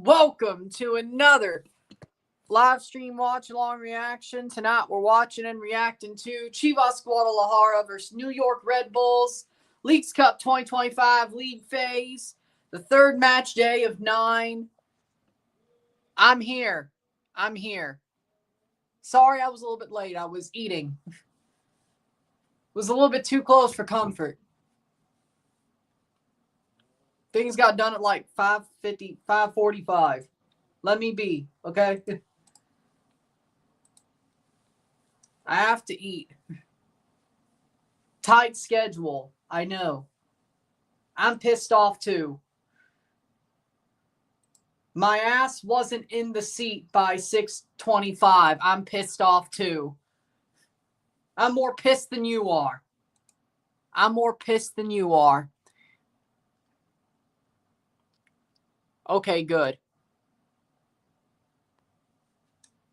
Welcome to another live stream watch along reaction. Tonight we're watching and reacting to Chivas Guadalajara versus New York Red Bulls, Leagues Cup 2025 league phase, the third match day of 9. I'm here. Sorry I was a little bit late. I was eating. Was a little bit too close for comfort. Things got done at like 5:50, 5:45. Let me be, okay? I have to eat. Tight schedule, I know. I'm pissed off too. My ass wasn't in the seat by 6:25. I'm pissed off too. I'm more pissed than you are. Okay, good.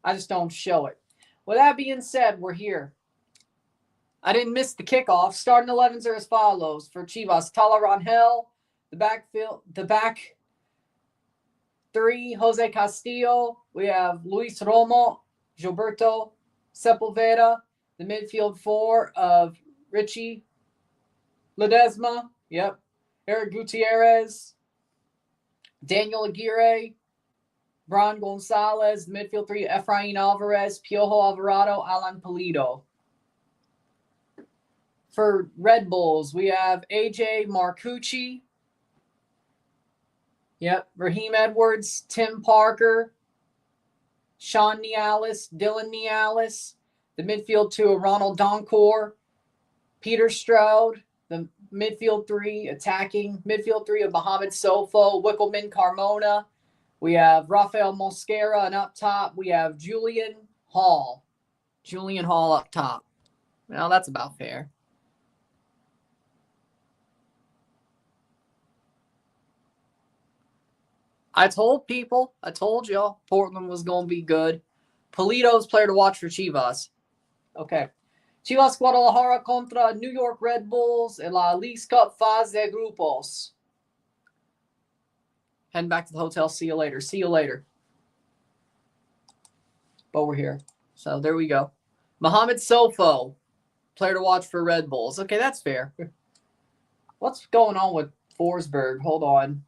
I just don't show it. With that being said, we're here. I didn't miss the kickoff. Starting 11s are as follows for Chivas: Tala Rangel, the back three, Jose Castillo. We have Luis Romo, Gilberto Sepulveda. The midfield four of Richie Ledesma. Yep. Eric Gutierrez, Daniel Aguirre, Bron Gonzalez. The midfield three, Efrain Alvarez, Piojo Alvarado, Alan Pulido. For Red Bulls, we have AJ Marcucci. Yep. Raheem Edwards, Tim Parker, Sean Nialis, Dillon.H. The midfield two, Ronald Doncor, Peter Stroud. The midfield three, attacking midfield three of Mohamed Sofo, Wickelman Carmona. We have Rafael Mosquera, and up top we have Julian Hall. Julian Hall up top. Well, that's about fair. I told y'all, Portland was going to be good. Pulido's player to watch for Chivas. Okay. Chivas Guadalajara contra New York Red Bulls en la Leagues Cup fase de grupos. Heading back to the hotel. See you later. But we're here. So there we go. Mohamed Sofo, player to watch for Red Bulls. Okay, that's fair. What's going on with Forsberg? Hold on.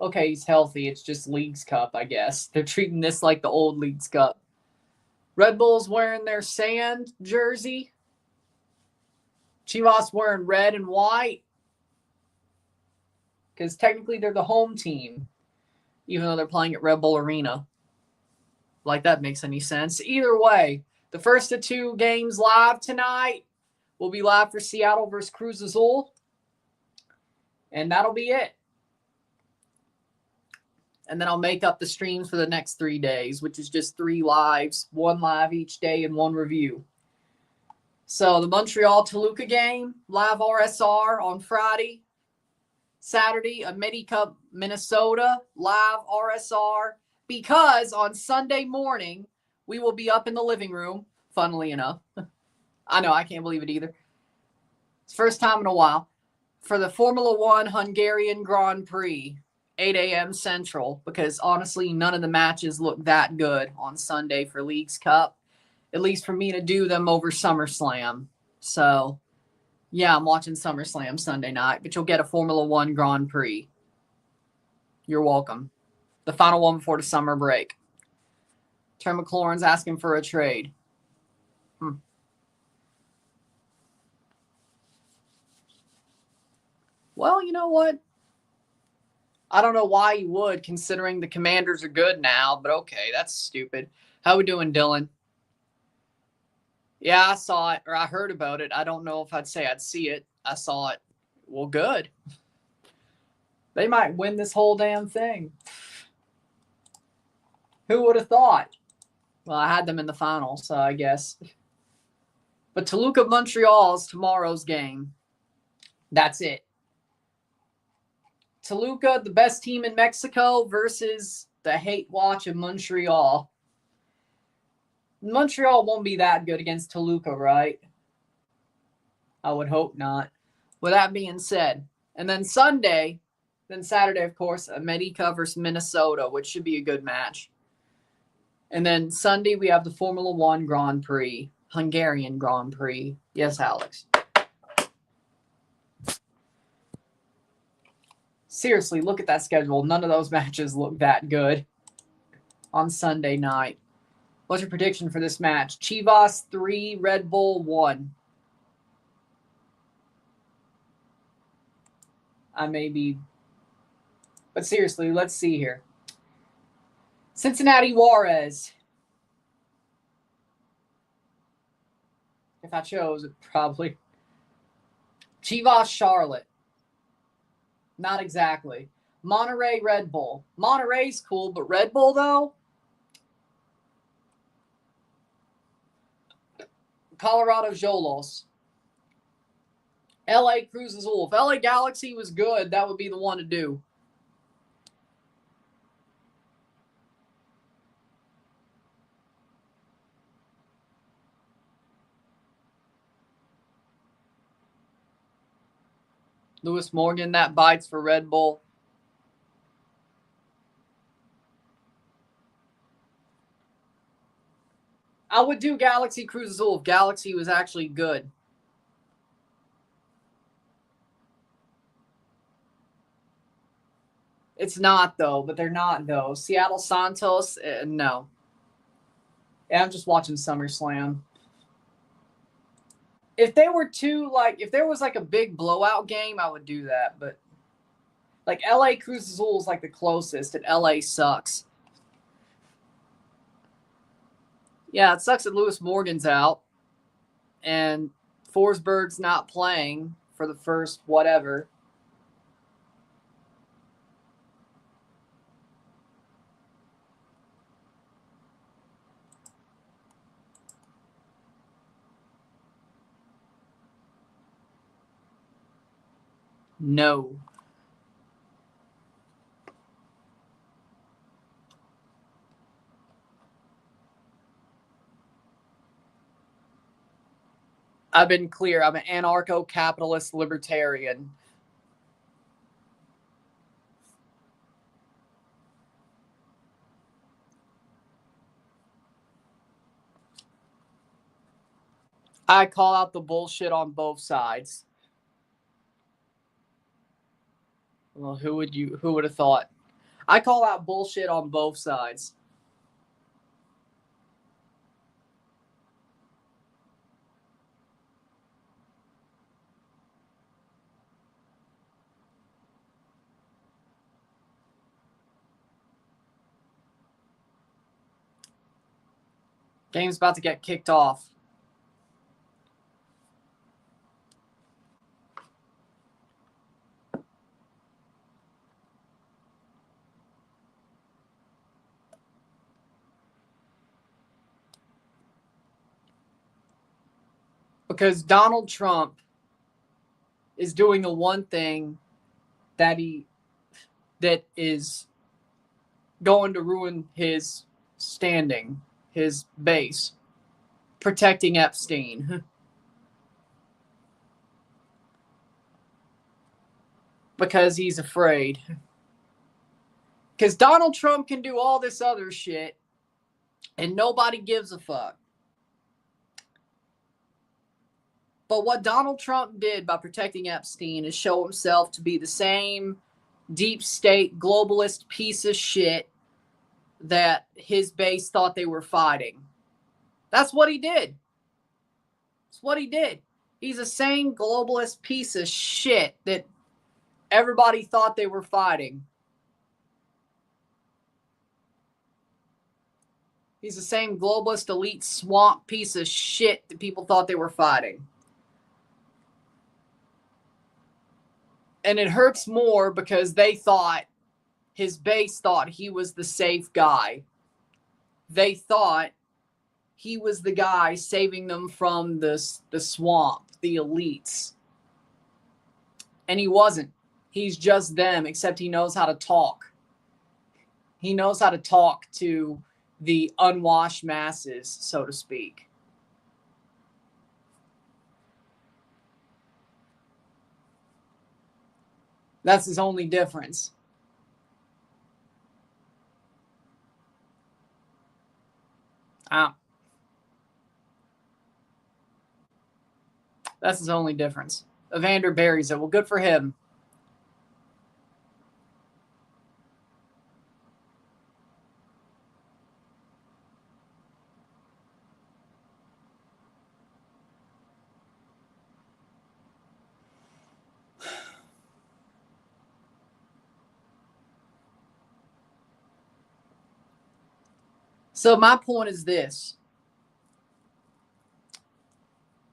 Okay, he's healthy. It's just Leagues Cup, I guess. They're treating this like the old Leagues Cup. Red Bulls wearing their sand jersey. Chivas wearing red and white. Because technically they're the home team, even though they're playing at Red Bull Arena. Like that makes any sense. Either way, the first of two games live tonight will be live for Seattle versus Cruz Azul. And that'll be it. And then I'll make up the streams for the next 3 days, which is just 3 lives, 1 live each day and 1 review. So the Montreal-Toluca game, live RSR on Friday. Saturday, a Medi Cup Minnesota, live RSR. Because on Sunday morning, we will be up in the living room, funnily enough. I know, I can't believe it either. It's the first time in a while. For the Formula One Hungarian Grand Prix. 8 a.m. Central, because honestly, none of the matches look that good on Sunday for Leagues Cup, at least for me to do them over SummerSlam. So, yeah, I'm watching SummerSlam Sunday night, but you'll get a Formula One Grand Prix. You're welcome. The final one before the summer break. Terry McLaurin's asking for a trade. Well, you know what? I don't know why you would, considering the Commanders are good now, but okay, that's stupid. How we doing, Dylan? Yeah, I saw it, or I heard about it. I don't know if I'd say I'd see it. I saw it. Well, good. They might win this whole damn thing. Who would have thought? Well, I had them in the final, so I guess. But Toluca Montreal is tomorrow's game. That's it. Toluca, the best team in Mexico, versus the hate watch of Montreal. Montreal won't be that good against Toluca, right? I would hope not. With that being said, and then Sunday, Then Saturday, of course, America versus Minnesota, which should be a good match. And then Sunday, we have the Formula One Grand Prix, Hungarian Grand Prix. Yes, Alex. Seriously, look at that schedule. None of those matches look that good on Sunday night. What's your prediction for this match? Chivas 3, Red Bull 1. I may be... But seriously, let's see here. Cincinnati Juarez. If I chose it, probably. Chivas Charlotte. Not exactly. Monterrey Red Bull. Monterrey's cool, but Red Bull, though? Colorado Jolos. LA Cruz Azul. If LA Galaxy was good, that would be the one to do. Lewis Morgan, that bites for Red Bull. I would do Galaxy Cruz Azul if Galaxy was actually good. It's not, though, but they're not, though. Seattle Santos, no. Yeah, I'm just watching SummerSlam. If they were if there was like a big blowout game, I would do that. But like LA Cruz Azul is like the closest, and LA sucks. Yeah, it sucks that Lewis Morgan's out and Forsberg's not playing for the first whatever. No. I've been clear. I'm an anarcho-capitalist libertarian. I call out the bullshit on both sides. Well, who would have thought? I call out bullshit on both sides. Game's about to get kicked off. Because Donald Trump is doing the one thing that is going to ruin his standing, his base, protecting Epstein. Because he's afraid. Because Donald Trump can do all this other shit and nobody gives a fuck. But what Donald Trump did by protecting Epstein is show himself to be the same deep state globalist piece of shit that his base thought they were fighting. That's what he did. That's what he did. He's the same globalist piece of shit that everybody thought they were fighting. He's the same globalist elite swamp piece of shit that people thought they were fighting. And it hurts more because they thought, his base thought he was the safe guy. They thought he was the guy saving them from the swamp, the elites. And he wasn't. He's just them, except he knows how to talk. He knows how to talk to the unwashed masses, so to speak. That's his only difference. That's his only difference. Evander buries it. Well, good for him. So my point is this.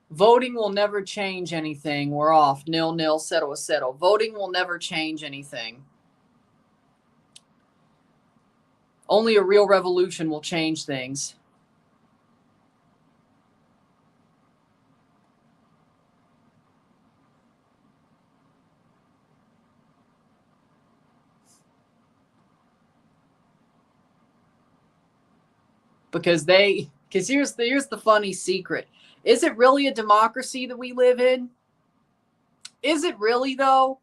Voting will never change anything. We're off. 0-0, settle. Voting will never change anything. Only a real revolution will change things. Because here's the funny secret. Is it really a democracy that we live in? Is it really, though?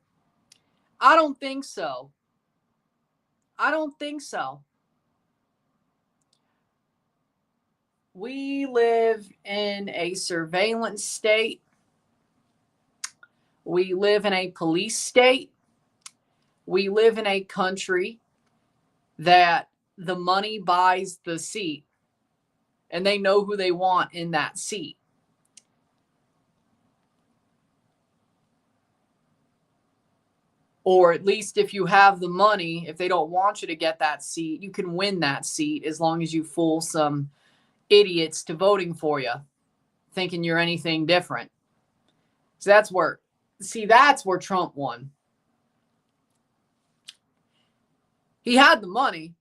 I don't think so. I don't think so. We live in a surveillance state. We live in a police state. We live in a country that the money buys the seat, and they know who they want in that seat. Or at least if you have the money, if they don't want you to get that seat, you can win that seat as long as you fool some idiots to voting for you, thinking you're anything different. So that's where Trump won. He had the money.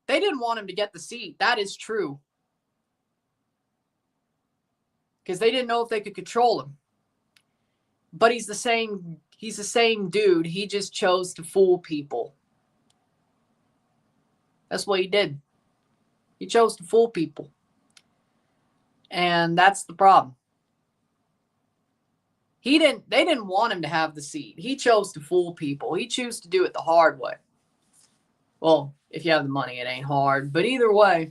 They didn't want him to get the seat. That is true. Because they didn't know if they could control him. But he's the same dude. He just chose to fool people. That's what he did. He chose to fool people. And that's the problem. They didn't want him to have the seat. He chose to fool people. He chose to do it the hard way. Well, if you have the money, it ain't hard. But either way.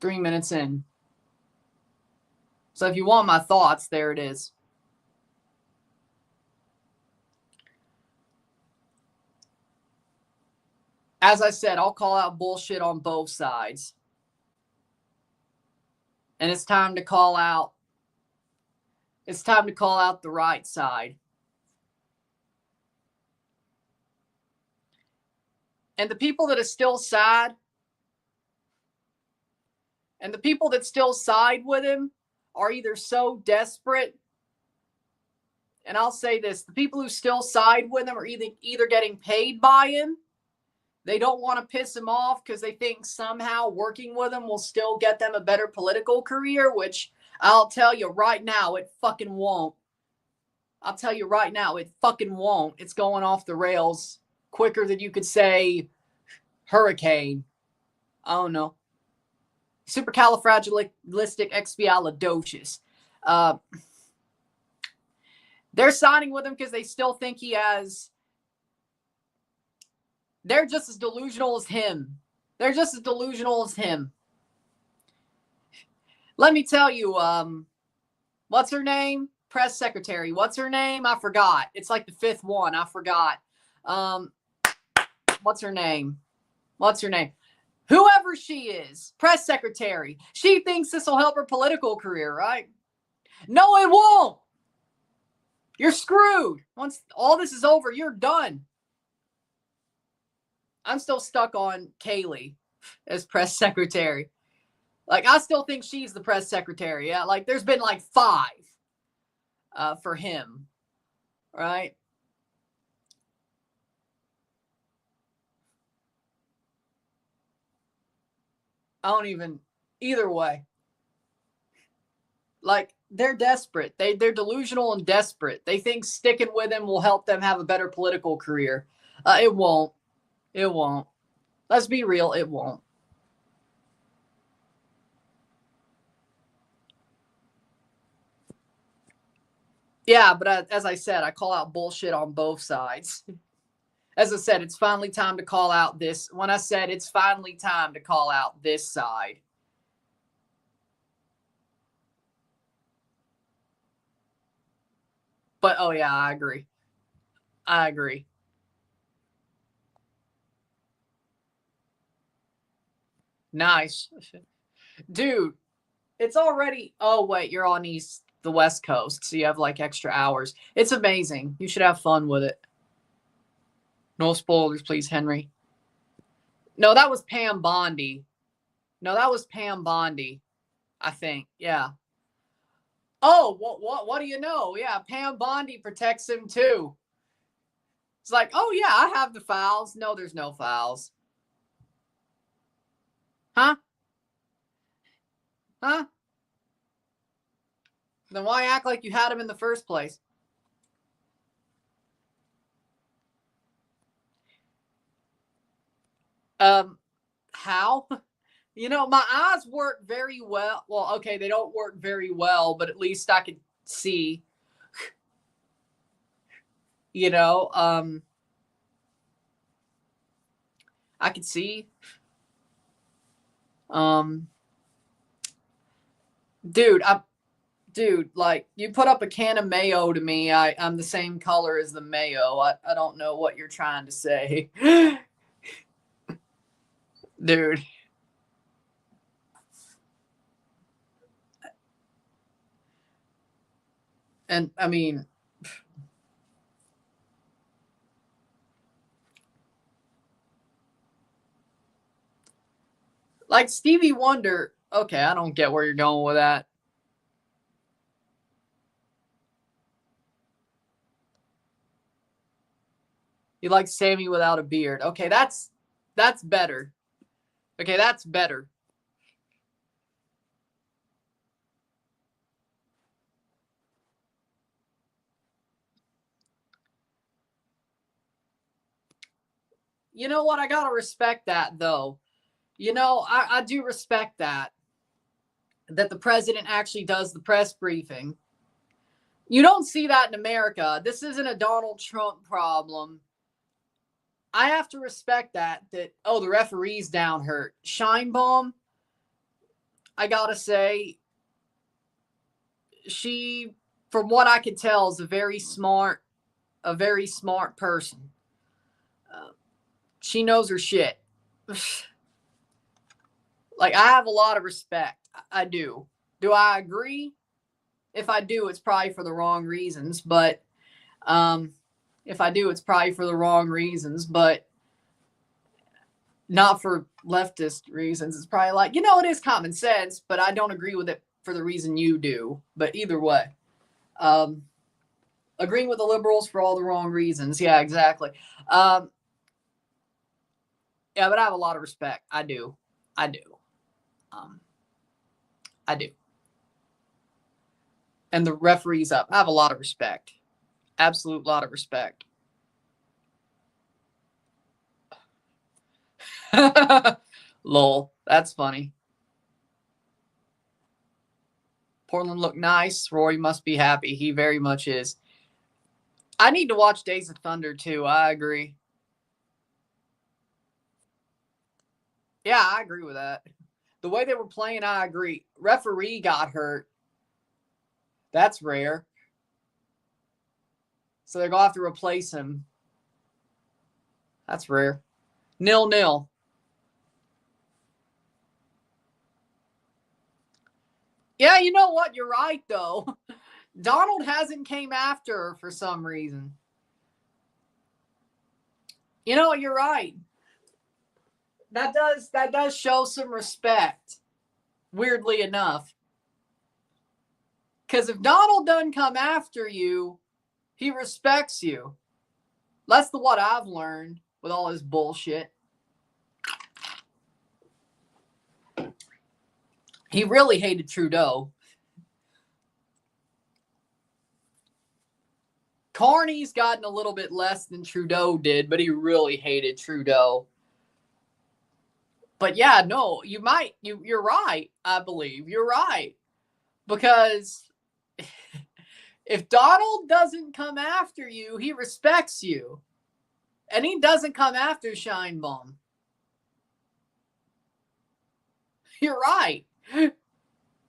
Three minutes in. So if you want my thoughts, there it is. As I said, I'll call out bullshit on both sides. And it's time to call out the right side. And the people that are still sad, and the people that still side with him are either so desperate, and I'll say this, the people who still side with him are either getting paid by him, they don't want to piss him off because they think somehow working with him will still get them a better political career, which I'll tell you right now, it fucking won't. I'll tell you right now, it fucking won't. It's going off the rails quicker than you could say hurricane. I don't know. Supercalifragilisticexpialidocious. They're signing with him because they still think he has... They're just as delusional as him. Let me tell you, what's her name? Press secretary. What's her name? I forgot. It's like the fifth one. I forgot. What's her name? Whoever she is, press secretary. She thinks this will help her political career, right? No, it won't. You're screwed. Once all this is over, you're done. I'm still stuck on Kaylee as press secretary. Like, I still think she's the press secretary. Yeah, like there's been like 5 for him, right? Either way. Like, they're desperate. They're delusional and desperate. They think sticking with him will help them have a better political career. It won't. Let's be real, it won't. Yeah, but as I said, I call out bullshit on both sides. As I said, it's finally time to call out this. When I said it's finally time to call out this side. But, oh yeah, I agree. I agree. Nice. Dude, it's already, oh wait, you're on the West Coast, so you have like extra hours. It's amazing. You should have fun with it. No spoilers, please, Henry. No, that was Pam Bondi. No, that was Pam Bondi, I think. Yeah. Oh, what do you know? Yeah, Pam Bondi protects him too. It's like, oh yeah, I have the fouls. No, there's no fouls. Huh? Huh? Then why act like you had him in the first place? How? You know, my eyes work very well. Well, okay, they don't work very well, but at least I could see. You know, I could see. Dude, like you put up a can of mayo to me, I'm the same color as the mayo. I don't know what you're trying to say. Dude. And I mean, like Stevie Wonder, okay, I don't get where you're going with that. You like Sammy without a beard. Okay, that's better. Okay, that's better. You know what? I gotta respect that though. You know, I do respect that the president actually does the press briefing. You don't see that in America. This isn't a Donald Trump problem. I have to respect that oh, the referee's down hurt. Scheinbaum, I gotta say, she, from what I could tell, is a very smart person. She knows her shit. Like, I have a lot of respect. I do. Do I agree? If I do, it's probably for the wrong reasons. But if I do, it's probably for the wrong reasons. But not for leftist reasons. It's probably like, you know, it is common sense, but I don't agree with it for the reason you do. But either way, agreeing with the liberals for all the wrong reasons. Yeah, exactly. Yeah, but I have a lot of respect. I do. I do. I do. And the referee's up. I have a lot of respect. Absolute lot of respect. Lol. That's funny. Portland looked nice. Rory must be happy. He very much is. I need to watch Days of Thunder too. I agree. Yeah, I agree with that. The way they were playing, I agree. Referee got hurt. That's rare. So they're going to have to replace him. That's rare. 0-0. Yeah, you know what? You're right, though. Donald hasn't came after her for some reason. You know, you're right. That does show some respect, weirdly enough. Because if Donald doesn't come after you, he respects you. That's what I've learned with all his bullshit. He really hated Trudeau. Carney's gotten a little bit less than Trudeau did, but he really hated Trudeau. But yeah, no, you're right. I believe you're right. Because if Donald doesn't come after you, he respects you. And he doesn't come after Shine Bum. You're right.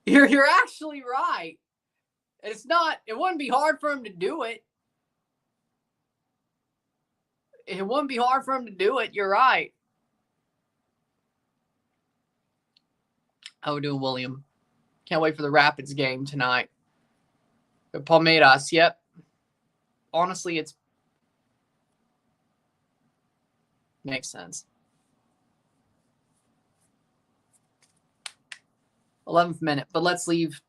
You're actually right. It wouldn't be hard for him to do it. It wouldn't be hard for him to do it. You're right. How we doing, William? Can't wait for the Rapids game tonight. Palmeiras, yep. Honestly, it's makes sense. 11th minute, but let's leave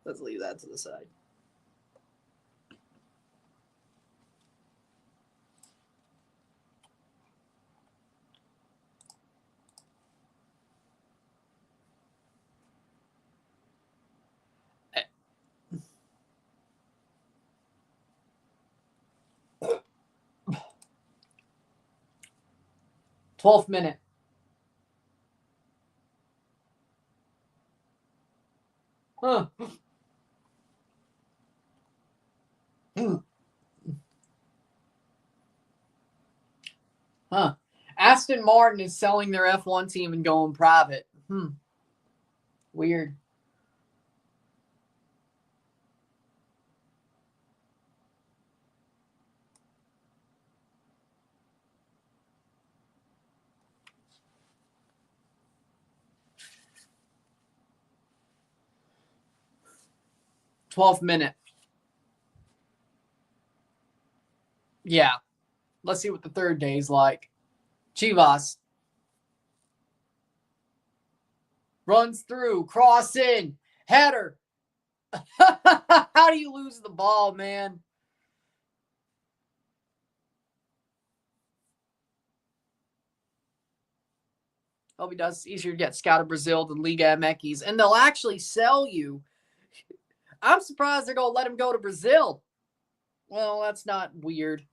that to the side. Twelfth minute. Huh. Huh. Aston Martin is selling their F1 team and going private. Weird. Twelfth minute. Yeah. Let's see what the third day is like. Chivas runs through, cross in, header. How do you lose the ball, man? Hope he does. It's easier to get Scout of Brazil than Liga MX. And they'll actually sell you. I'm surprised they're going to let him go to Brazil. Well, that's not weird.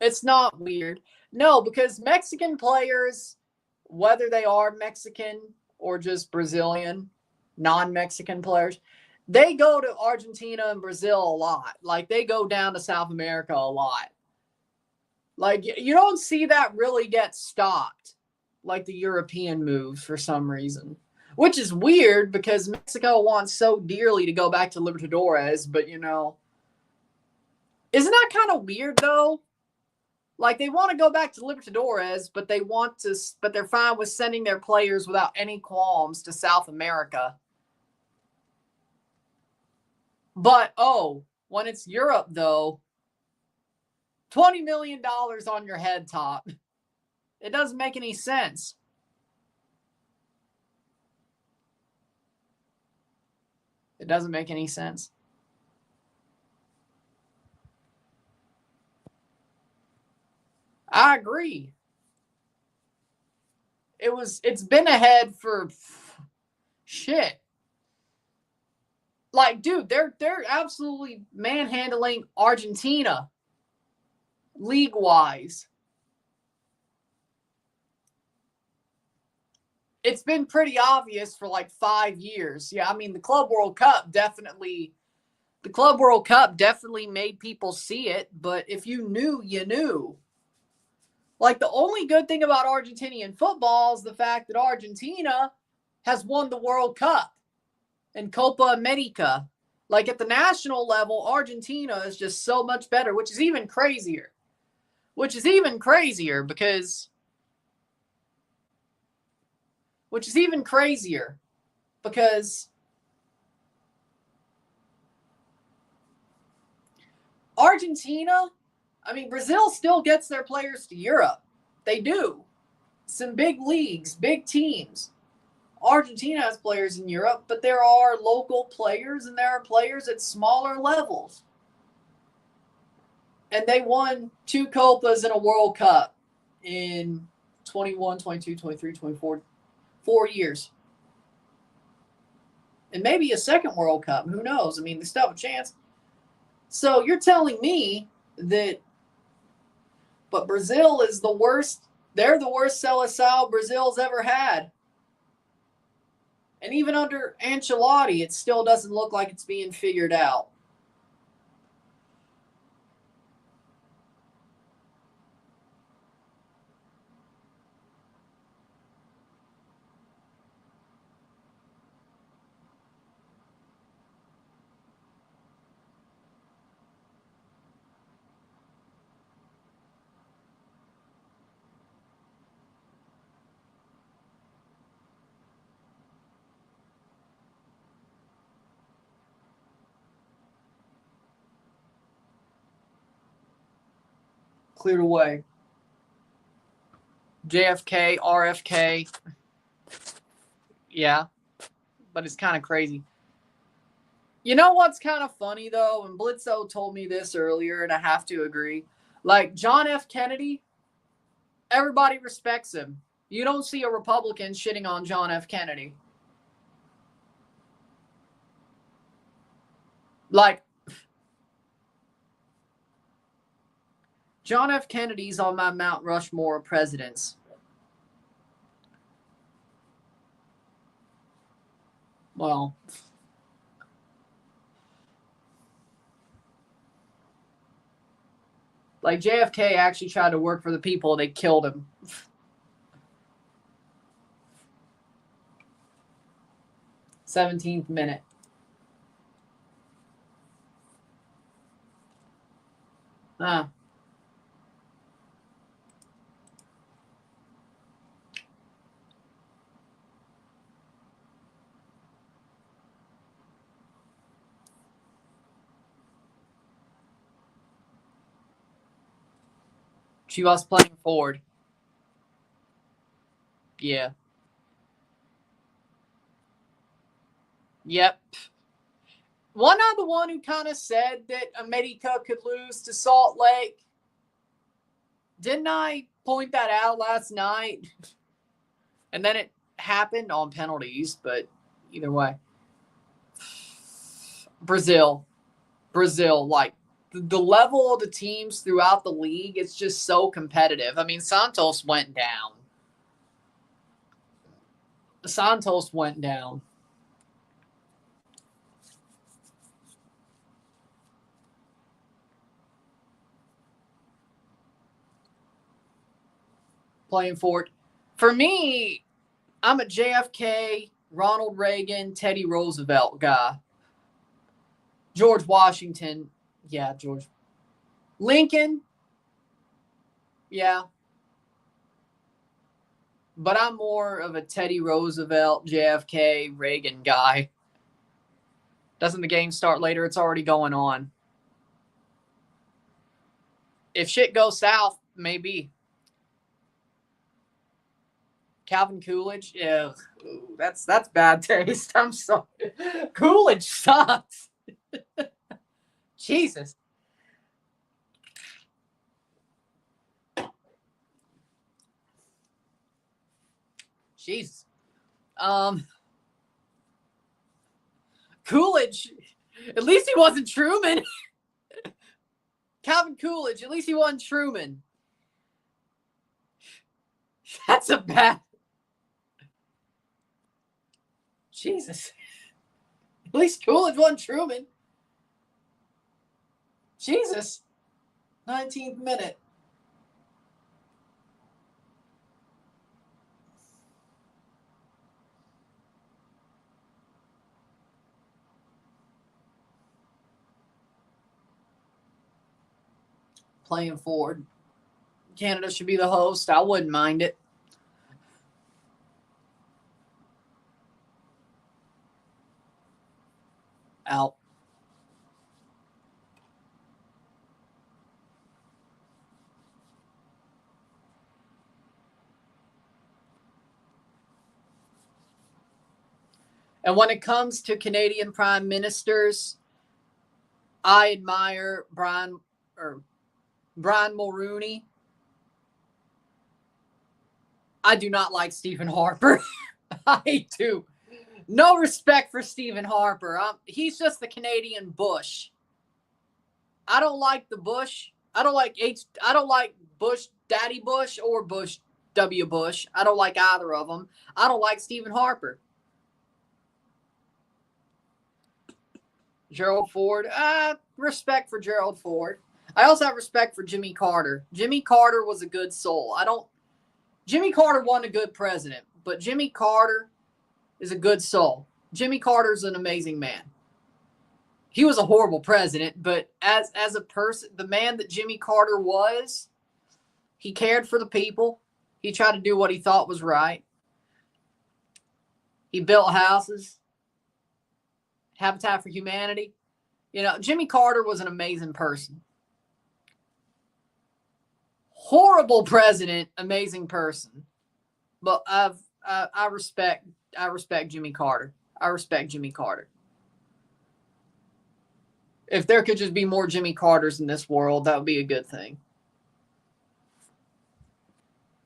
It's not weird. No, because Mexican players, whether they are Mexican or just Brazilian, non-Mexican players, they go to Argentina and Brazil a lot. Like, they go down to South America a lot. Like, you don't see that really get stopped, like the European moves for some reason. Which is weird because Mexico wants so dearly to go back to Libertadores, but, isn't that kind of weird, though? Like, they want to go back to Libertadores, but they're fine with sending their players without any qualms to South America. But, when it's Europe, though, $20 million on your head top. It doesn't make any sense. It doesn't make any sense. I agree. It's been ahead for shit. Like, dude, they're absolutely manhandling Argentina league-wise. It's been pretty obvious for like 5 years. Yeah, I mean, the Club World Cup definitely made people see it, but if you knew, you knew. Like, the only good thing about Argentinian football is the fact that Argentina has won the World Cup and Copa America. Like, at the national level, Argentina is just so much better, which is even crazier. Because Argentina, I mean, Brazil still gets their players to Europe. They do. Some big leagues, big teams. Argentina has players in Europe, but there are local players and there are players at smaller levels. And they won 2 Copas and a World Cup in 21, 22, 23, 24, 4 years. And maybe a second World Cup. Who knows? I mean, they still have a chance. So you're telling me that but Brazil is the worst They're the worst Seleção Brazil's ever had. And even under Ancelotti, it still doesn't look like it's being figured out. Cleared away. JFK, RFK. Yeah, but it's kind of crazy. You know what's kind of funny, though? And Blitzo told me this earlier, and I have to agree. Like, John F. Kennedy, everybody respects him. You don't see a Republican shitting on John F. Kennedy. Like, John F. Kennedy's on my Mount Rushmore of presidents. Well, like JFK actually tried to work for the people. They killed him. 17th minute. Chivas playing forward. Yeah. Yep. Wasn't I the one who kind of said that America could lose to Salt Lake? Didn't I point that out last night? And then it happened on penalties, but either way. Brazil, like the level of the teams throughout the league, it's just so competitive. I mean, Santos went down. Playing for it. For me, I'm a JFK, Ronald Reagan, Teddy Roosevelt guy. George Washington. Yeah, George. Lincoln. Yeah. But I'm more of a Teddy Roosevelt, JFK, Reagan guy. Doesn't the game start later? It's already going on. If shit goes south, maybe. Calvin Coolidge, yeah, that's bad taste. I'm sorry. Coolidge sucks. Jesus. Jesus. Coolidge, at least he wasn't Truman. Calvin Coolidge, at least he wasn't Truman. That's a bad. Jesus. At least Coolidge wasn't Truman. Jesus. 19th minute. Playing forward. Canada should be the host. I wouldn't mind it. Out. And when it comes to Canadian prime ministers, I admire Brian Mulroney. I do not like Stephen Harper. I do. No respect for Stephen Harper. He's just the Canadian Bush. I don't like the Bush. I don't like Bush, Daddy Bush, or Bush W. Bush. I don't like either of them. I don't like Stephen Harper. Gerald Ford. Respect for Gerald Ford. I also have respect for Jimmy Carter. Jimmy Carter was a good soul. Jimmy Carter wasn't a good president, but Jimmy Carter is a good soul. Jimmy Carter's an amazing man. He was a horrible president, but as a person, the man that Jimmy Carter was, he cared for the people. He tried to do what he thought was right. He built houses, Habitat for Humanity. Jimmy Carter was an amazing person. Horrible president, amazing person. But I respect Jimmy Carter. I respect Jimmy Carter. If there could just be more Jimmy Carters in this world, that would be a good thing.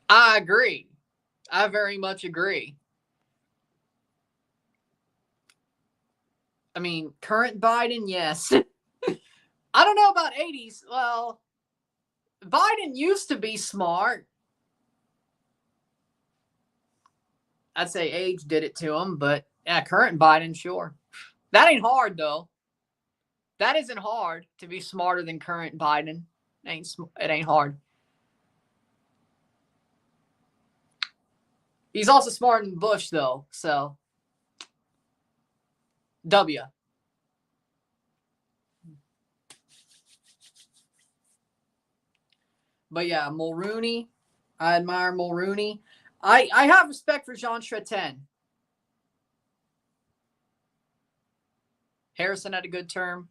I agree. I very much agree. I mean, current Biden, yes. I don't know about 80s. Well, Biden used to be smart. I'd say age did it to him, but yeah, current Biden, sure. That ain't hard, though. That isn't hard to be smarter than current Biden. It ain't hard. He's also smarter than Bush, though, so W. But yeah, Mulrooney. I admire Mulrooney. I have respect for Jean Chrétien. Harrison had a good term.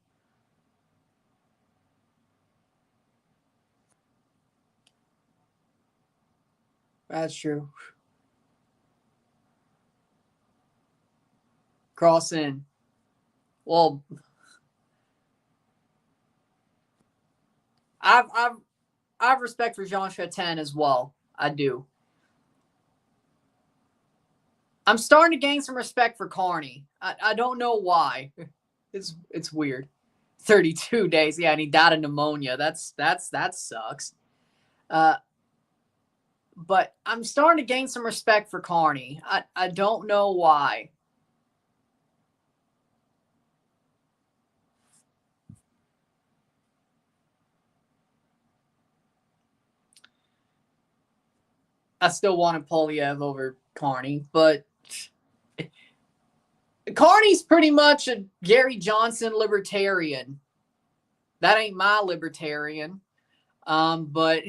That's true. Cross in. Well, I've respect for Jean Chrétien as well. I do. I'm starting to gain some respect for Carney. I don't know why. It's weird. 32 days. Yeah, and he died of pneumonia. That sucks. But I'm starting to gain some respect for Carney. I don't know why. I still wanted Polyev over Carney, but Carney's pretty much a Gary Johnson libertarian. That ain't my libertarian. But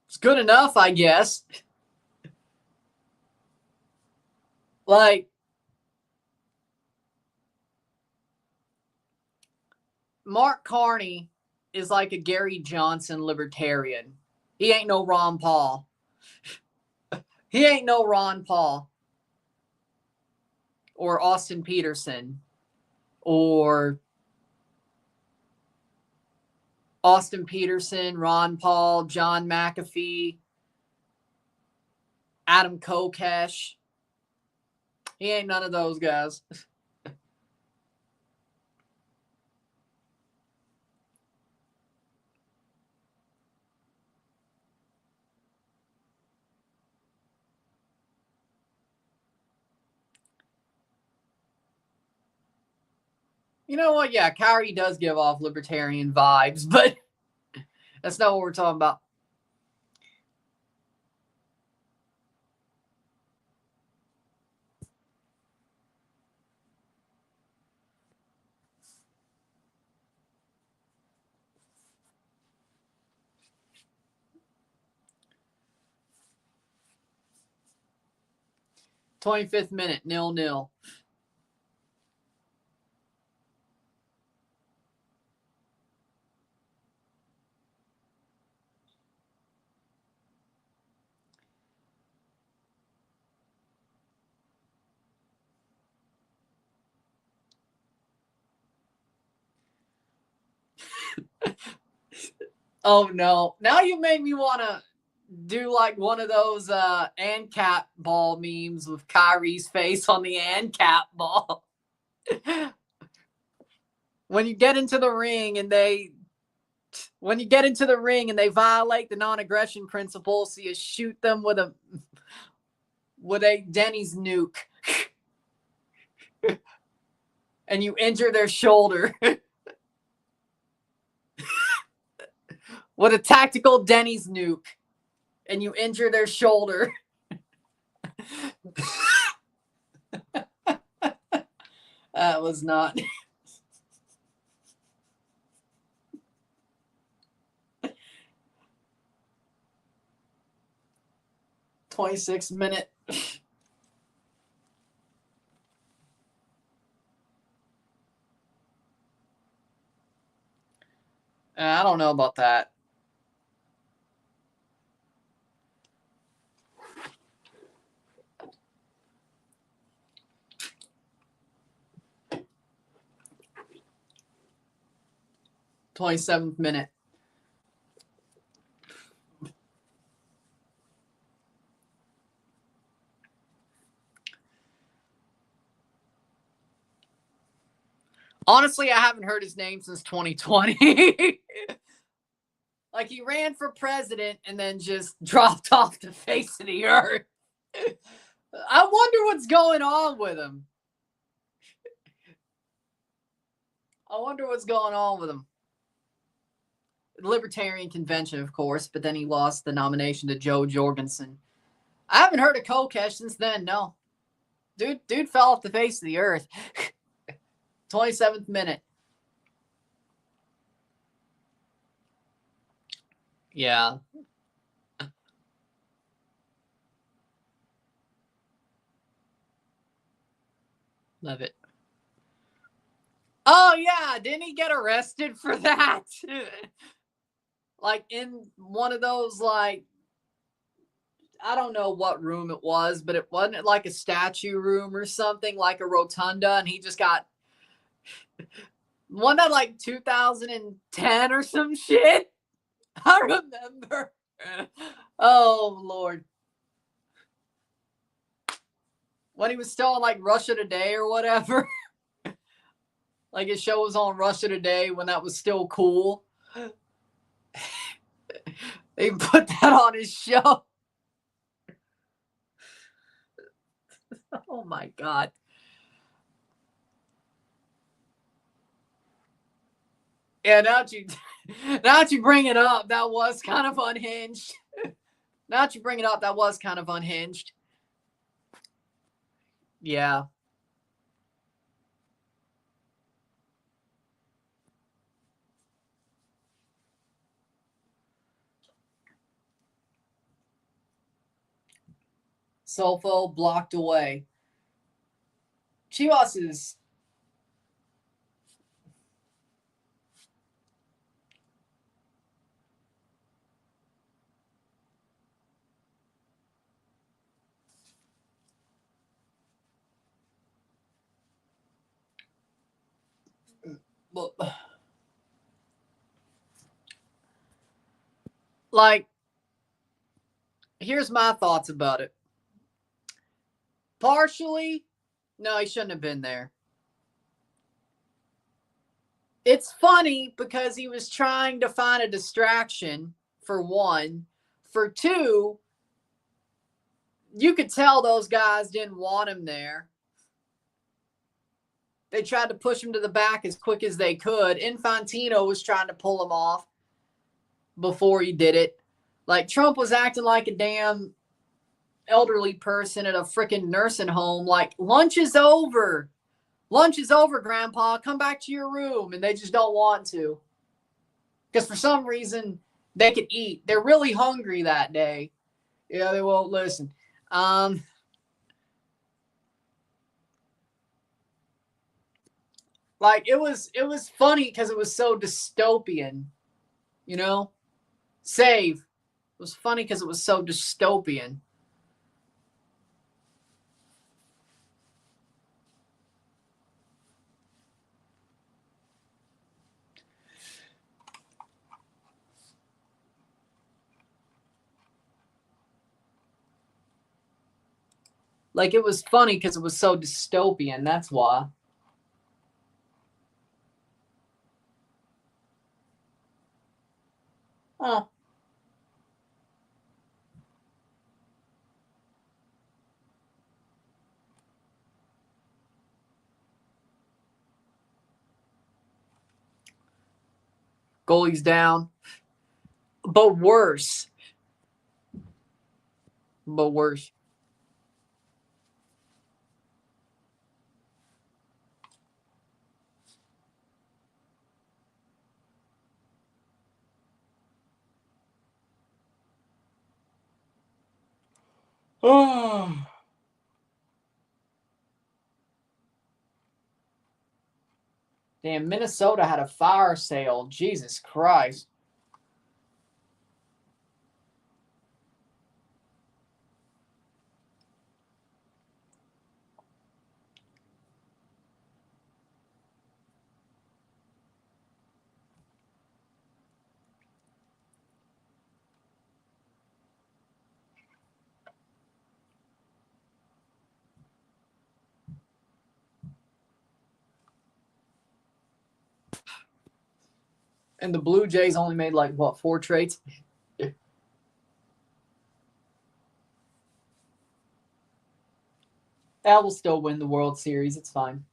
it's good enough, I guess. Like, Mark Carney is like a Gary Johnson libertarian. He ain't no Ron Paul. He ain't no Ron Paul. Or Austin Peterson. Or Austin Peterson, Ron Paul, John McAfee, Adam Kokesh. He ain't none of those guys. You know what? Yeah, Kyrie does give off libertarian vibes, but that's not what we're talking about. '25th minute, 0-0. Oh no! Now you made me want to do like one of those ANCAP ball memes with Kyrie's face on the ANCAP ball. When you get into the ring and they When you get into the ring and they violate the non-aggression principle, so you shoot them with a Denny's nuke. And you injure their shoulder. With a tactical Denny's nuke. And you injure their shoulder. That was not. 26-minute. I don't know about that. "27th minute. Honestly, I haven't heard his name since 2020. Like, he ran for president and then just dropped off the face of the earth. I wonder what's going on with him. I wonder what's going on with him. The Libertarian Convention, of course, but then he lost the nomination to Joe Jorgensen. I haven't heard of Kokesh since then, no. Dude fell off the face of the earth. 27th minute. Yeah. Love it. Oh, yeah. Didn't he get arrested for that? Like, in one of those, like, I don't know what room it was, but it wasn't like a statue room or something, like a rotunda, and he just got one that like 2010 or some shit. I remember. Oh, Lord. When he was still on like Russia Today or whatever. Like his show was on Russia Today when that was still cool. They put that on his show. Oh my God. Yeah, now that you bring it up, that was kind of unhinged. Now that you bring it up, that was kind of unhinged. Yeah. Sofo blocked away. Chivas is like, here's my thoughts about it. Partially, no, he shouldn't have been there. It's funny because he was trying to find a distraction, for one. For two, you could tell those guys didn't want him there. They tried to push him to the back as quick as they could. Infantino was trying to pull him off before he did it. Like, Trump was acting like a damn elderly person at a freaking nursing home. Like, lunch is over. Lunch is over, Grandpa. Come back to your room. And they just don't want to. Because for some reason, they could eat. They're really hungry that day. Yeah, they won't listen. Like, it was funny because it was so dystopian, you know? Save. It was funny because it was so dystopian. Like, it was funny because it was so dystopian. That's why. Oh. Goalie's down. But worse. But worse. Oh. Damn, Minnesota had a fire sale. Jesus Christ. And the Blue Jays only made like, what, 4 trades? That will still win the World Series. It's fine.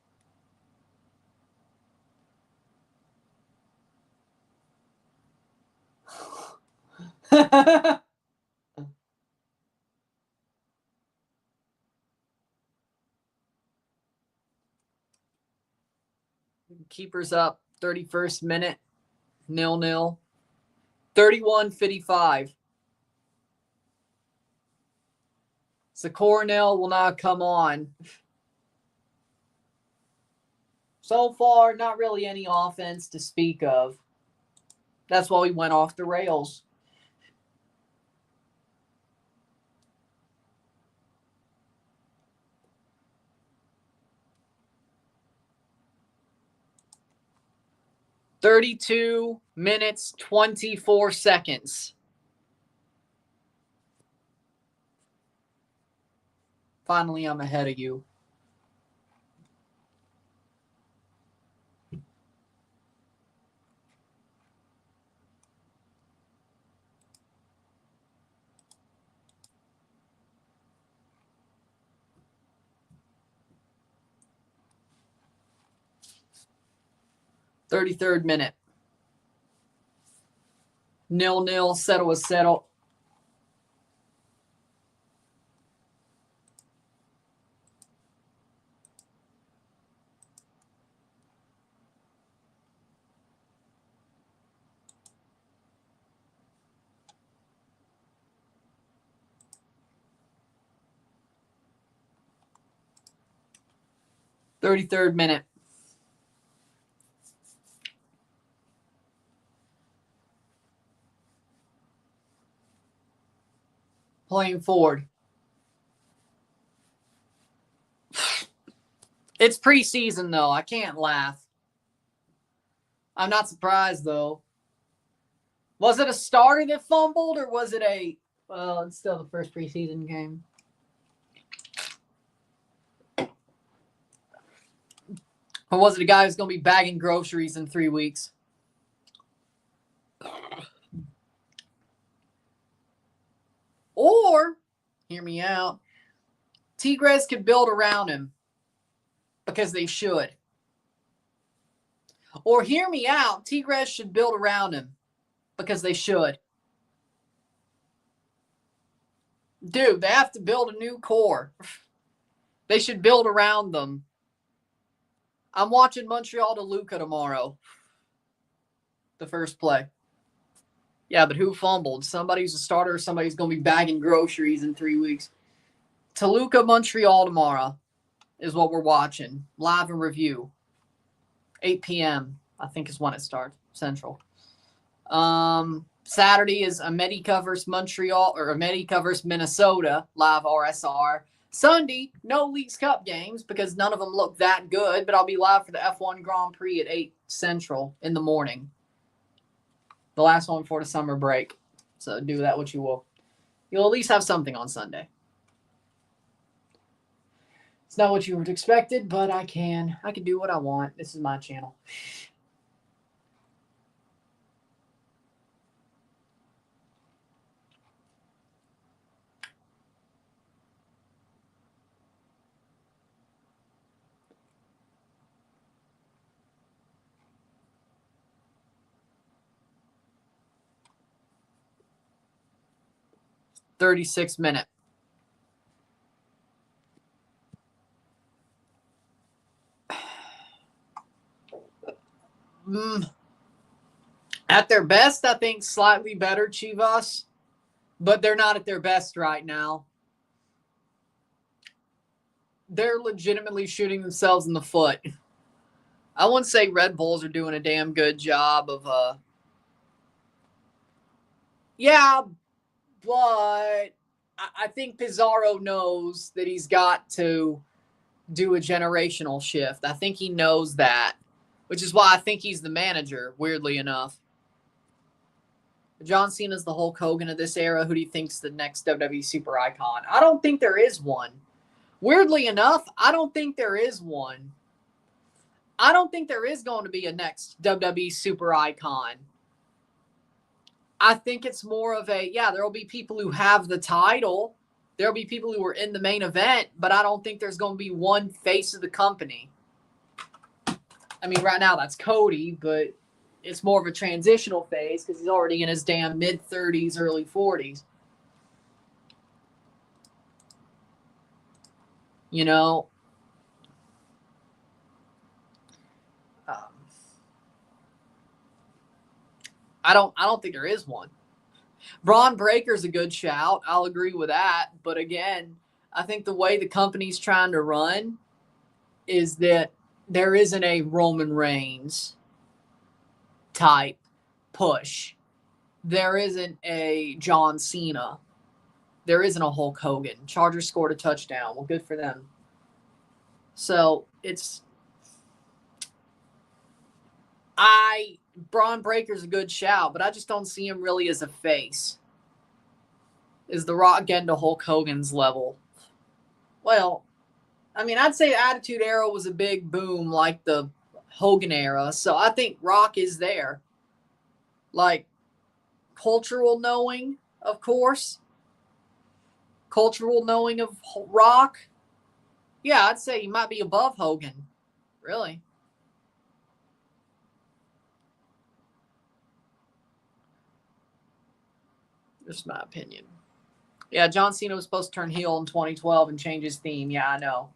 Keepers up. 31st minute. 0-0. 31-55. So Coronel will now come on. So far, not really any offense to speak of. That's why we went off the rails. "32 minutes, 24 seconds. Finally, I'm ahead of you. "33rd minute. 0-0. Settle is settled. "33rd minute. Playing forward. It's preseason, though. I can't laugh. I'm not surprised, though. Was it a starter that fumbled, or was it a... Well, it's still the first preseason game. Or was it a guy who's going to be bagging groceries in 3 weeks? Or, hear me out, Tigres could build around him because they should. Or hear me out, Tigres should build around him because they should. Dude, they have to build a new core. They should build around them. I'm watching Montreal Toluca tomorrow. The first play. Yeah, but who fumbled? Somebody's a starter, somebody's going to be bagging groceries in 3 weeks. Toluca, Montreal tomorrow is what we're watching. Live and review. 8 p.m. I think is when it starts. Central. Saturday is America versus Montreal, or America versus Minnesota, live RSR. Sunday, no Leagues Cup games because none of them look that good, but I'll be live for the F1 Grand Prix at 8 Central in the morning. The last one before the summer break. So do that what you will. You'll at least have something on Sunday. It's not what you would expected, but I can do what I want. This is my channel. 36 minute. At their best, I think slightly better Chivas, but they're not at their best right now. They're legitimately shooting themselves in the foot. I wouldn't say Red Bulls are doing a damn good job of yeah, but I think Pizarro knows that he's got to do a generational shift. I think he knows that, which is why I think he's the manager, weirdly enough. John Cena's the Hulk Hogan of this era. Who do you think's the next WWE super icon? I don't think there is one. Weirdly enough, I don't think there is one. I don't think there is going to be a next WWE super icon. I think it's more of a, yeah, there will be people who have the title. There will be people who are in the main event, but I don't think there's going to be one face of the company. I mean, right now that's Cody, but it's more of a transitional phase because he's already in his damn mid-30s, early 40s. You know? I don't think there is one. Braun Breaker's a good shout. I'll agree with that. But again, I think the way the company's trying to run is that there isn't a Roman Reigns type push. There isn't a John Cena. There isn't a Hulk Hogan. Chargers scored a touchdown. Well, good for them. So it's Braun Breaker's a good shout, but I just don't see him really as a face. Is The Rock getting to Hulk Hogan's level? Well, I mean, I'd say Attitude Era was a big boom like the Hogan era. So I think Rock is there. Like, cultural knowing, of course. Cultural knowing of Rock. Yeah, I'd say he might be above Hogan. Really. Just my opinion. Yeah, John Cena was supposed to turn heel in 2012 and change his theme. Yeah, I know.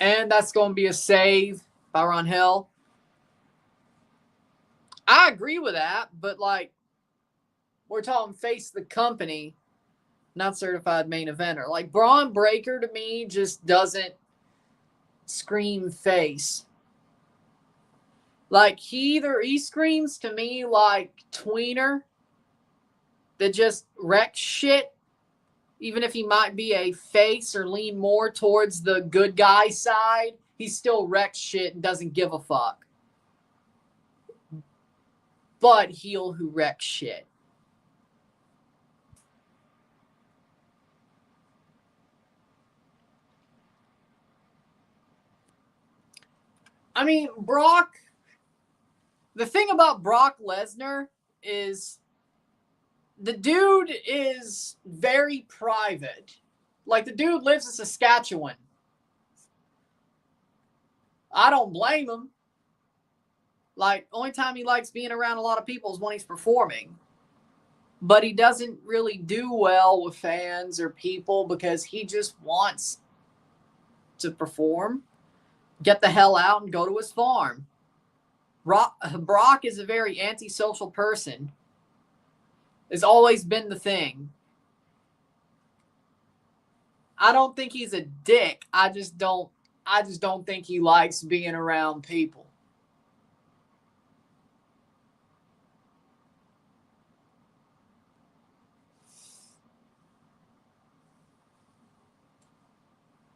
And that's going to be a save by Ron Hill. I agree with that, but like, we're talking face the company, not certified main eventer. Like, Braun Breaker to me just doesn't scream face. Like, he screams to me like tweener that just wrecks shit, even if he might be a face or lean more towards the good guy side, he still wrecks shit and doesn't give a fuck. But heel who wrecks shit. I mean, Brock, the thing about Brock Lesnar is the dude is very private. Like, the dude lives in Saskatchewan. I don't blame him. Like, only time he likes being around a lot of people is when he's performing. But he doesn't really do well with fans or people because he just wants to perform, get the hell out, and go to his farm. Brock is a very antisocial person. It's always been the thing. I don't think he's a dick. I just don't think he likes being around people.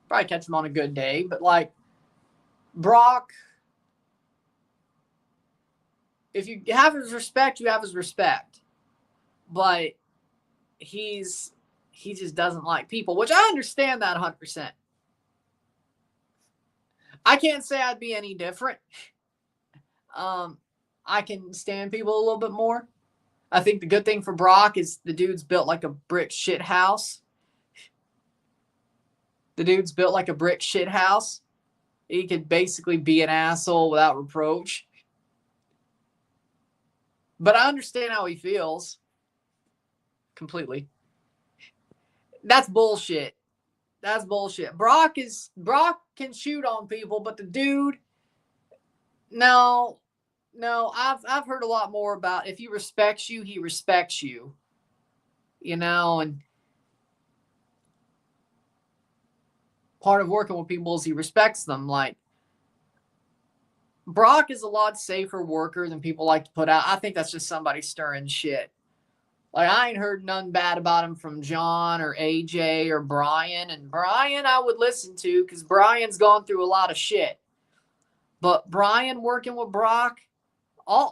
Probably catch him on a good day, but like, Brock, if you have his respect, you have his respect. But he just doesn't like people, which I understand that 100%. I can't say I'd be any different. I can stand people a little bit more. I think the good thing for Brock is the dude's built like a brick shit house. The dude's built like a brick shit house. He could basically be an asshole without reproach. But I understand how he feels. Completely. That's bullshit. That's bullshit. Brock can shoot on people, but the dude, no, I've heard a lot more about if he respects you, he respects you. You know, and part of working with people is he respects them. Like, Brock is a lot safer worker than people like to put out. I think that's just somebody stirring shit. Like, I ain't heard none bad about him from John or AJ or Brian. And Brian I would listen to because Brian's gone through a lot of shit. But Brian working with Brock,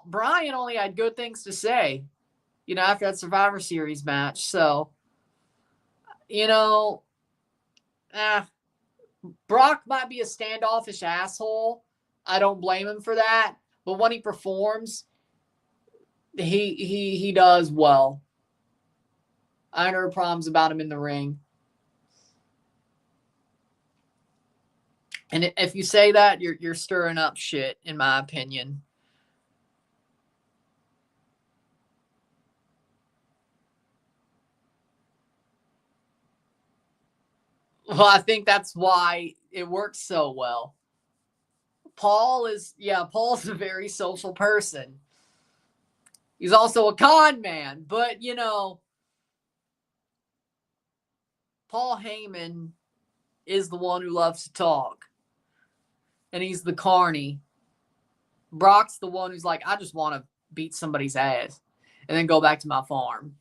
Brian only had good things to say, after that Survivor Series match. So, Brock might be a standoffish asshole. I don't blame him for that. But when he performs, he does well. I ain't heard problems about him in the ring. And if you say that, you're stirring up shit, in my opinion. Well, I think that's why it works so well. Paul's a very social person. He's also a con man, but Paul Heyman is the one who loves to talk. And he's the carny. Brock's the one who's like, I just want to beat somebody's ass and then go back to my farm.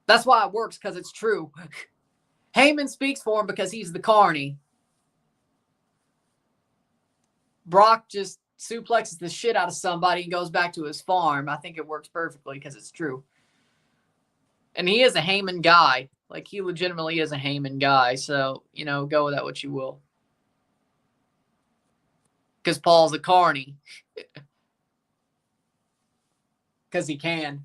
That's why it works, because it's true. Heyman speaks for him because he's the carny. Brock just suplexes the shit out of somebody and goes back to his farm. I think it works perfectly because it's true. And he is a Heyman guy. Like, he legitimately is a Heyman guy. So, go with that what you will. Because Paul's a carny. Because he can.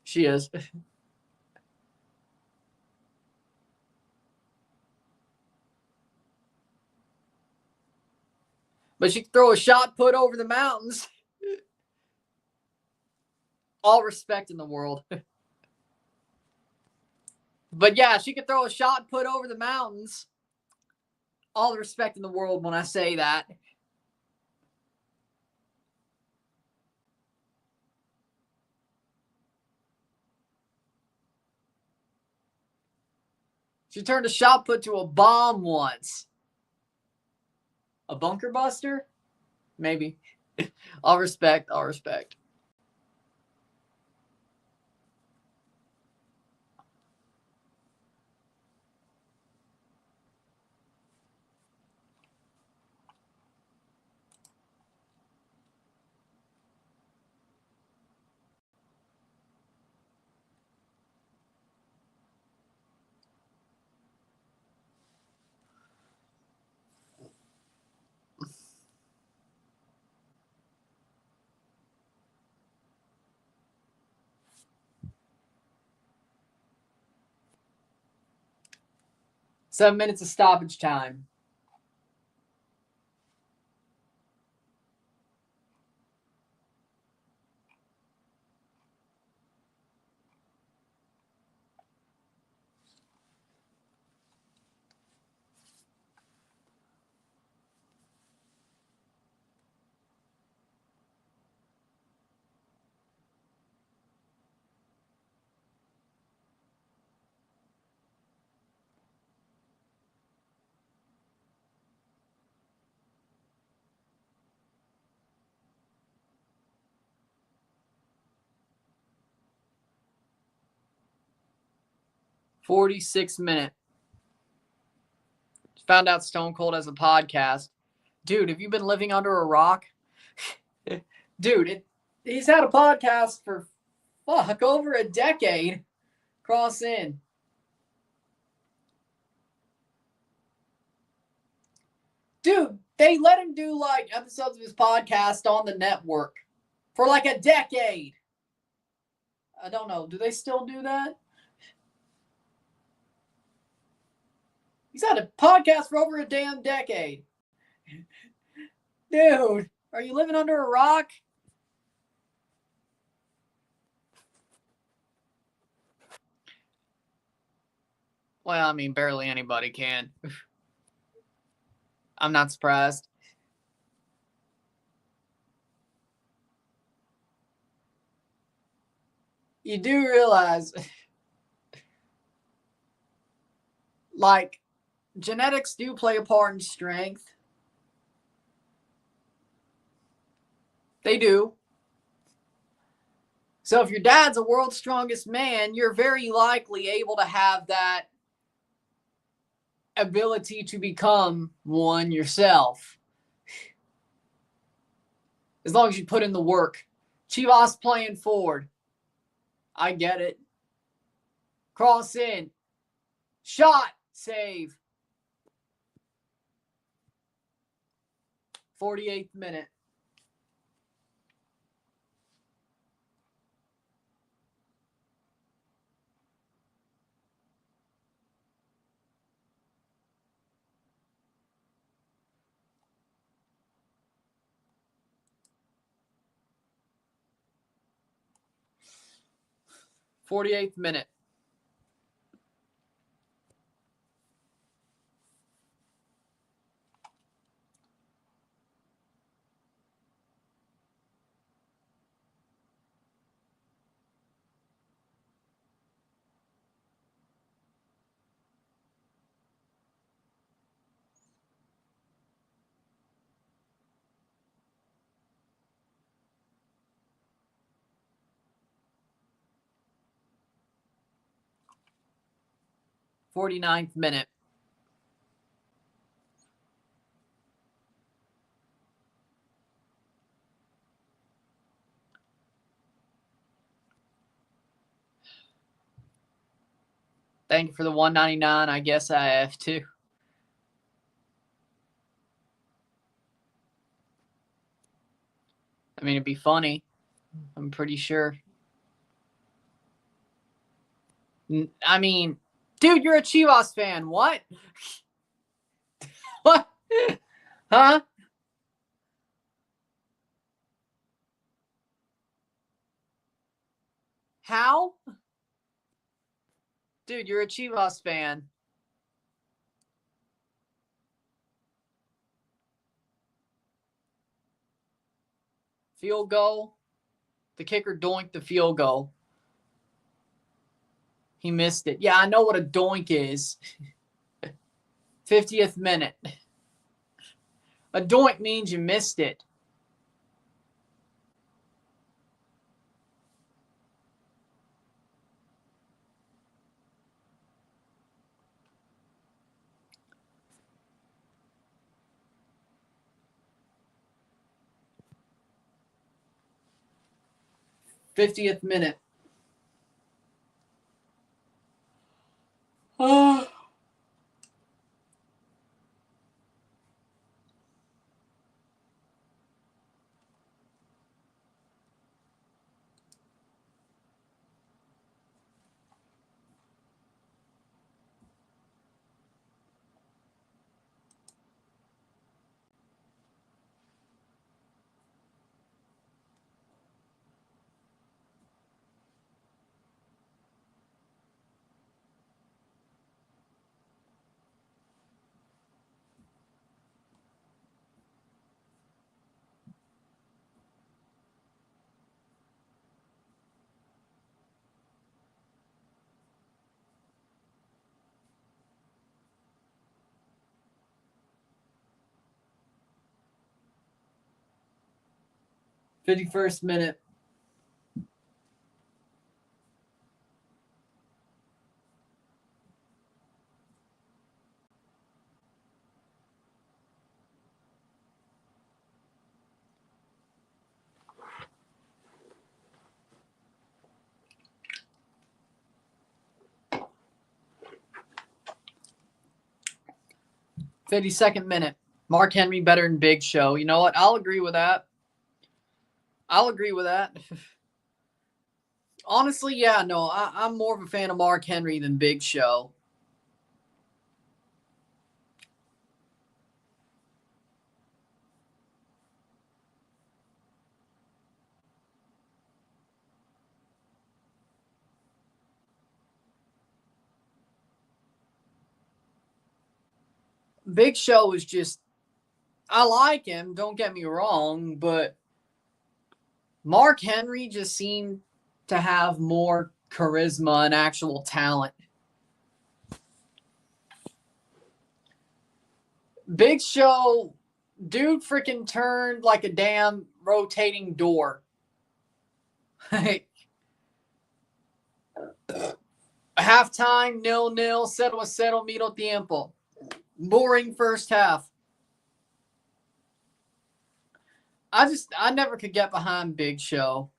She is. But she can throw a shot put over the mountains. All respect in the world. But yeah, she could throw a shot put over the mountains. All the respect in the world when I say that. She turned a shot put to a bomb once. A bunker buster? Maybe. All respect. All respect. Seven minutes of stoppage time. 46 minute. Found out Stone Cold has a podcast. Dude, have you been living under a rock? Dude, he's had a podcast for over a decade. Cross in. Dude, they let him do like episodes of his podcast on the network for like a decade. I don't know. Do they still do that? He's had a podcast for over a damn decade. Dude, are you living under a rock? Well, I mean, barely anybody can. I'm not surprised. You do realize, like, genetics do play a part in strength. They do. So if your dad's a world's strongest man, you're very likely able to have that ability to become one yourself. As long as you put in the work. Chivas playing forward. I get it. Cross in. Shot. Save. 48th minute. Forty-eighth minute. Forty-ninth minute. Thank you for the $1.99. I guess I have to. I mean, it'd be funny. I'm pretty sure. I mean, dude, you're a Chivas fan. What? What? Huh? How? Dude, you're a Chivas fan. Field goal. The kicker doinked the field goal. He missed it. Yeah, I know what a doink is. 50th minute. A doink means you missed it. '50th minute. 51st minute. 52nd minute. Mark Henry better than Big Show. You know what? I'll agree with that. Honestly, yeah, no, I'm more of a fan of Mark Henry than Big Show. Big Show is just, I like him, don't get me wrong, but Mark Henry just seemed to have more charisma and actual talent. Big Show, dude freaking turned like a damn rotating door. Halftime, 0-0, 0-0, medio tiempo. Boring first half. I never could get behind Big Show.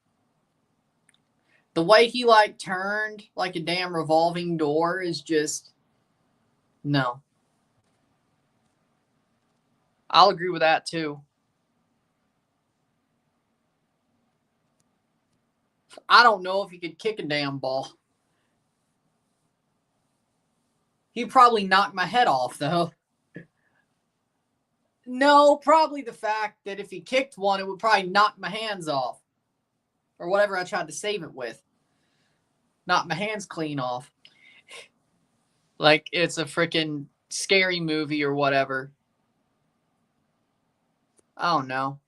The way he like turned like a damn revolving door is just no. I'll agree with that too. I don't know if he could kick a damn ball. He'd probably knock my head off though. No, probably the fact that if he kicked one, it would probably knock my hands off. Or whatever I tried to save it with. Knock my hands clean off. Like it's a freaking scary movie or whatever. I don't know.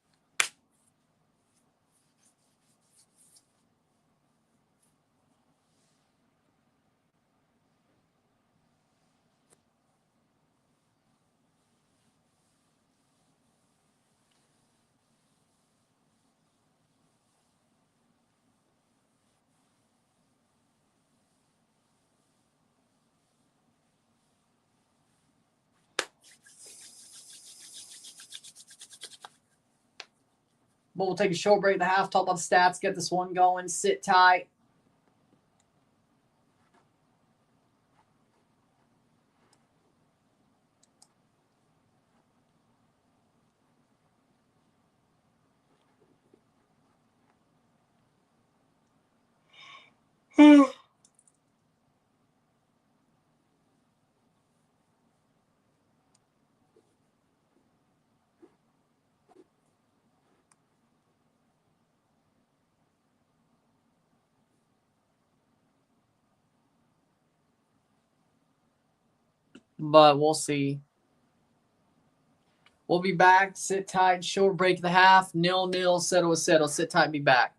But we'll take a short break at the half, talk about the stats, get this one going, sit tight. But we'll see. We'll be back. Sit tight. Short break at the half. 0-0. Settle. Sit tight. Be back.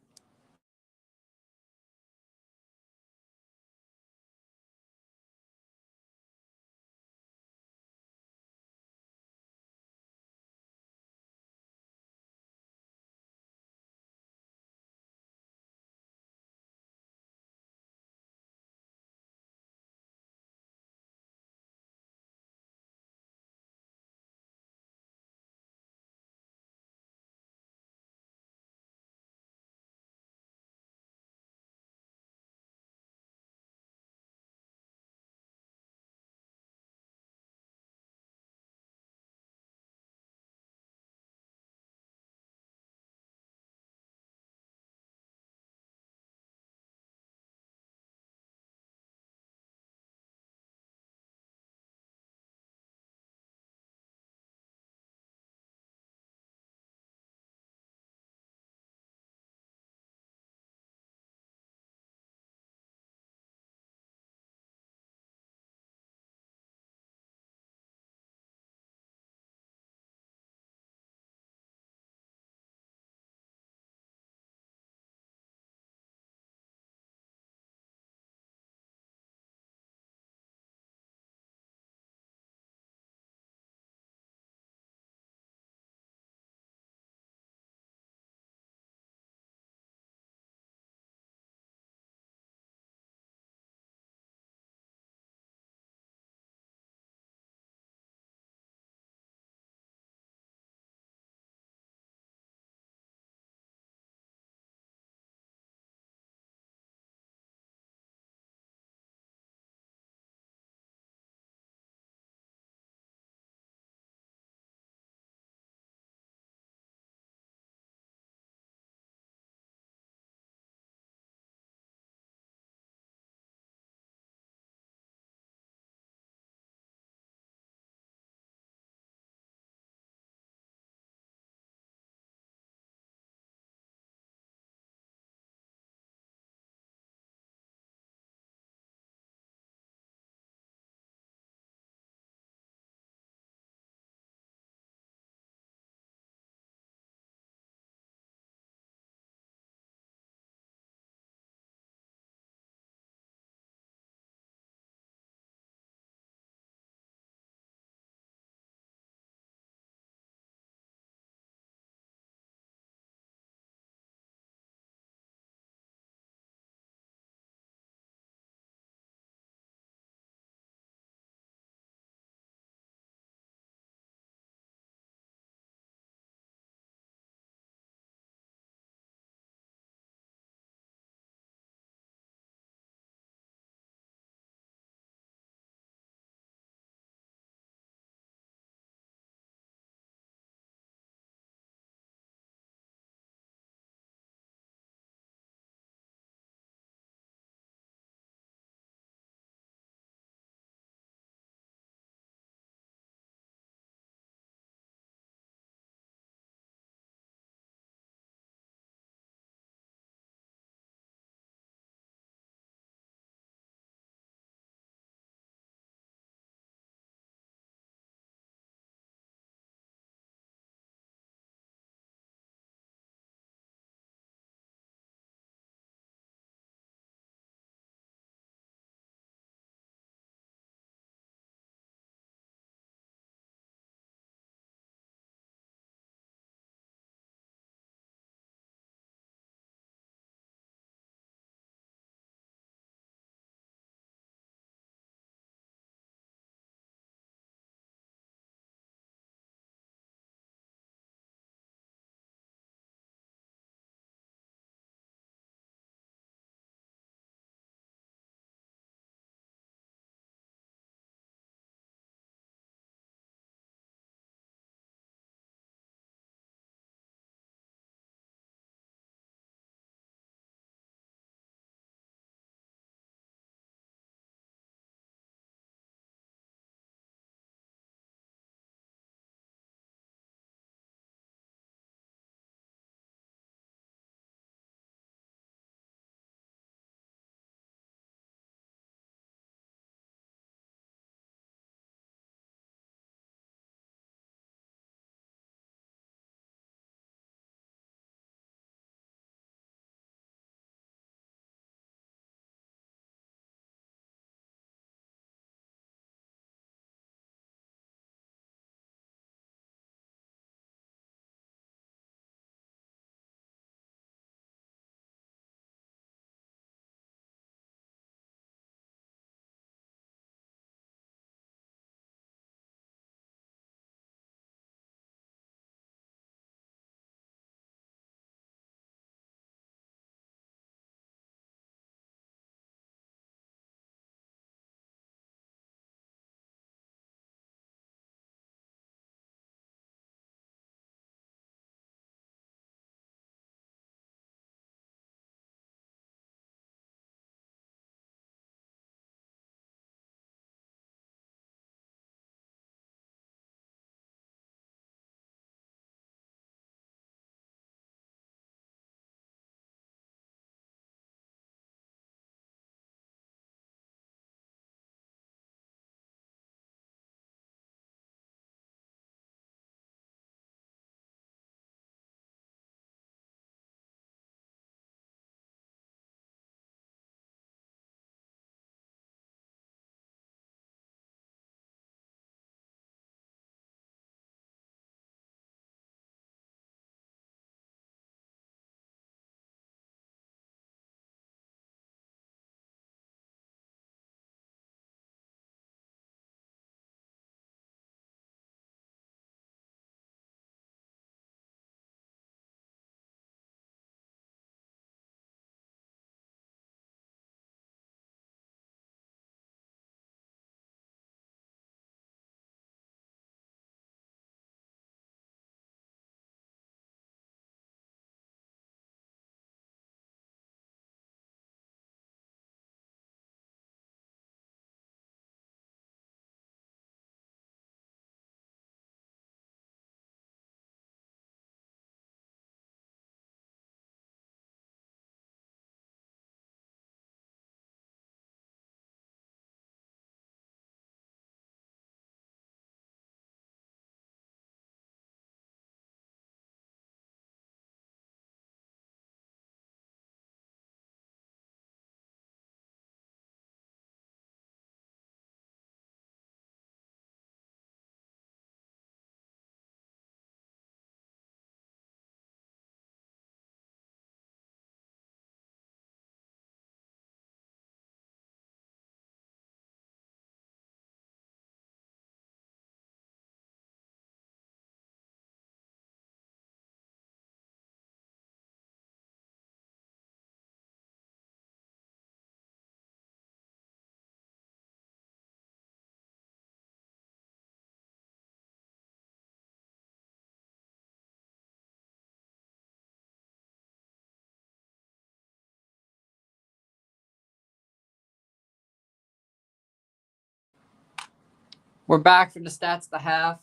We're back for the stats of the half.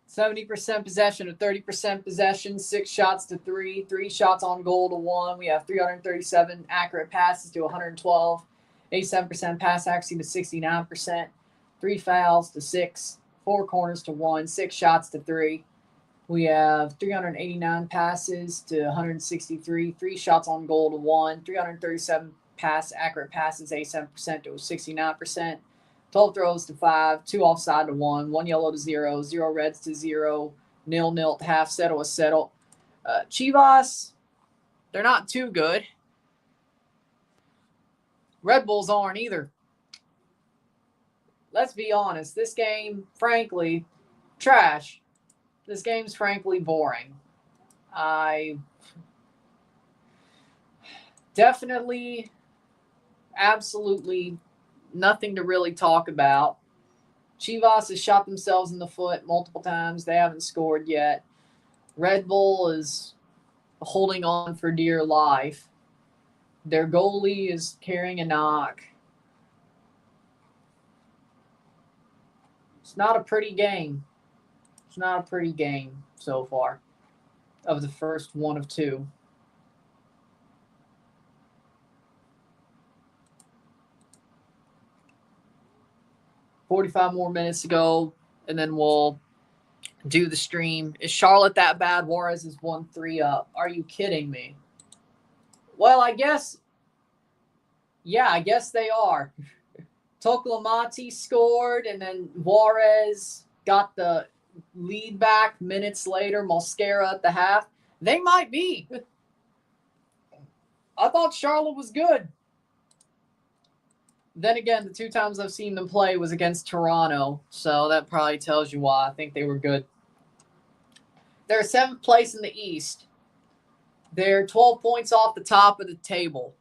70% possession to 30% possession, 6 shots to 3, 3 shots on goal to 1. We have 337 accurate passes to 112, 87% pass accuracy to 69%, 3 fouls to 6, 4 corners to 1, 6 shots to 3. We have 389 passes to 163, 3 shots on goal to 1, 337 accurate passes, 87% to 69%. 12 throws to 5, 2 offside to 1, 1 yellow to 0, 0 reds to 0, 0-0 to half, settle is settled. Chivas, they're not too good. Red Bulls aren't either. Let's be honest. This game, frankly, trash. This game's frankly boring. I definitely, absolutely nothing to really talk about. Chivas has shot themselves in the foot multiple times. They haven't scored yet. Red Bull is holding on for dear life. Their goalie is carrying a knock. It's not a pretty game. It's not a pretty game so far of the first one of 2. "45 more minutes to go, and then we'll do the stream." Is Charlotte that bad? Juarez is 1-3 up. Are you kidding me? Well, I guess they are. Toklamati scored, and then Juarez got the lead back minutes later. Mosquera at the half. They might be. I thought Charlotte was good. Then again, the 2 times I've seen them play was against Toronto, so that probably tells you why I think they were good. They're 7th place in the East. They're 12 points off the top of the table.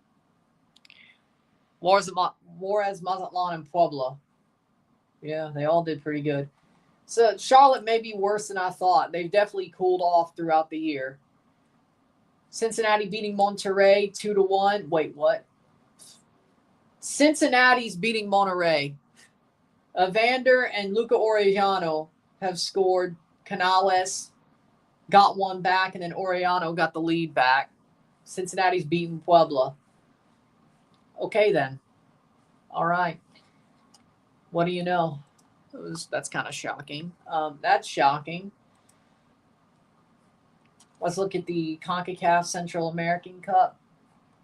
Juarez, Mazatlan, and Puebla. Yeah, they all did pretty good. So Charlotte may be worse than I thought. They've definitely cooled off throughout the year. Cincinnati beating Monterrey 2-1. Wait, what? Cincinnati's beating Monterrey. Evander and Luca Orellano have scored. Canales got one back, and then Orellano got the lead back. Cincinnati's beating Puebla. Okay, then. All right. What do you know? That's kind of shocking. That's shocking. Let's look at the CONCACAF Central American Cup.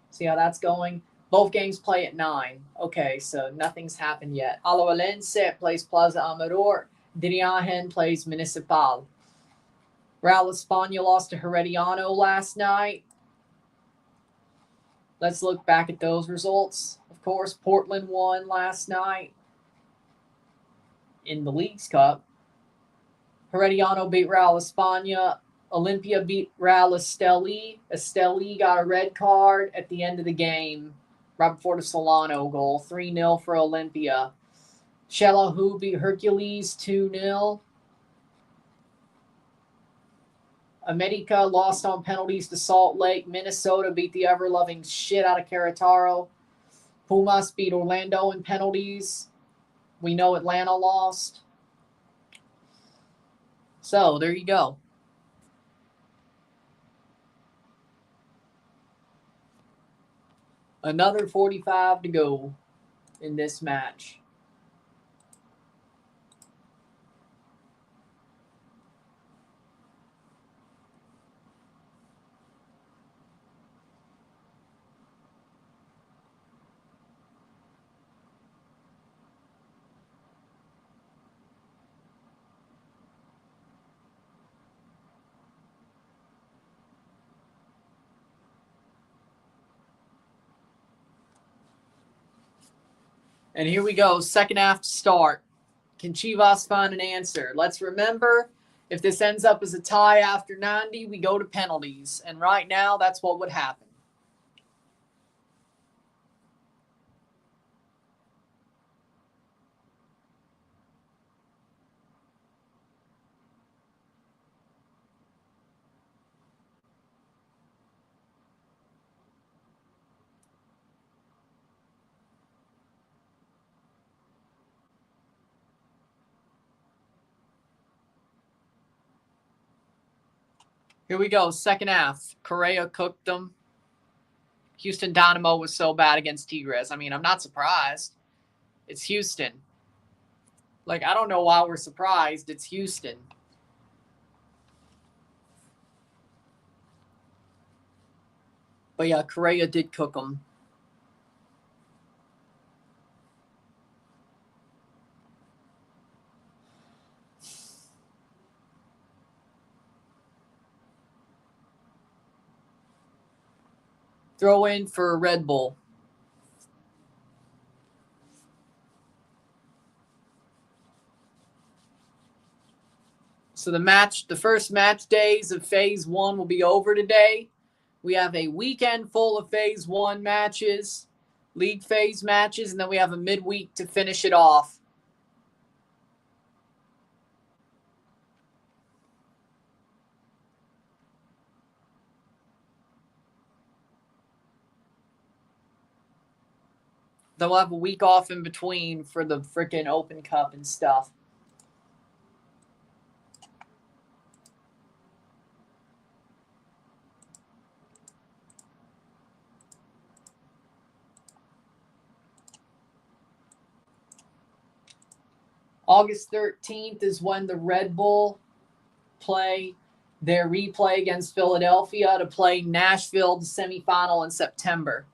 See how that's going. Both games play at 9. Okay, so nothing's happened yet. Alajuelense plays Plaza Amador. Diriagen plays Municipal. Real España lost to Herediano last night. Let's look back at those results. Of course, Portland won last night in the Leagues Cup. Herediano beat Real España. Olympia beat Real Esteli. Esteli got a red card at the end of the game, right before the Solano goal. 3-0 for Olympia. Xelajú beat Hercules 2-0. America lost on penalties to Salt Lake. Minnesota beat the ever-loving shit out of Querétaro. Pumas beat Orlando in penalties. We know Atlanta lost. So, there you go. Another 45 to go in this match. And here we go, second half to start. Can Chivas find an answer? Let's remember, if this ends up as a tie after 90, we go to penalties. And right now, that's what would happen. Here we go. Second half. Correa cooked them. Houston Dynamo was so bad against Tigres. I mean, I'm not surprised. It's Houston. Like, I don't know why we're surprised. It's Houston. But yeah, Correa did cook them. Throw in for Red Bull. So the first match days of Phase 1 will be over today. We have a weekend full of Phase 1 matches, league phase matches, and then we have a midweek to finish it off. They'll have a week off in between for the freaking Open Cup and stuff. August 13th is when the Red Bull play their replay against Philadelphia to play Nashville, the semifinal in September.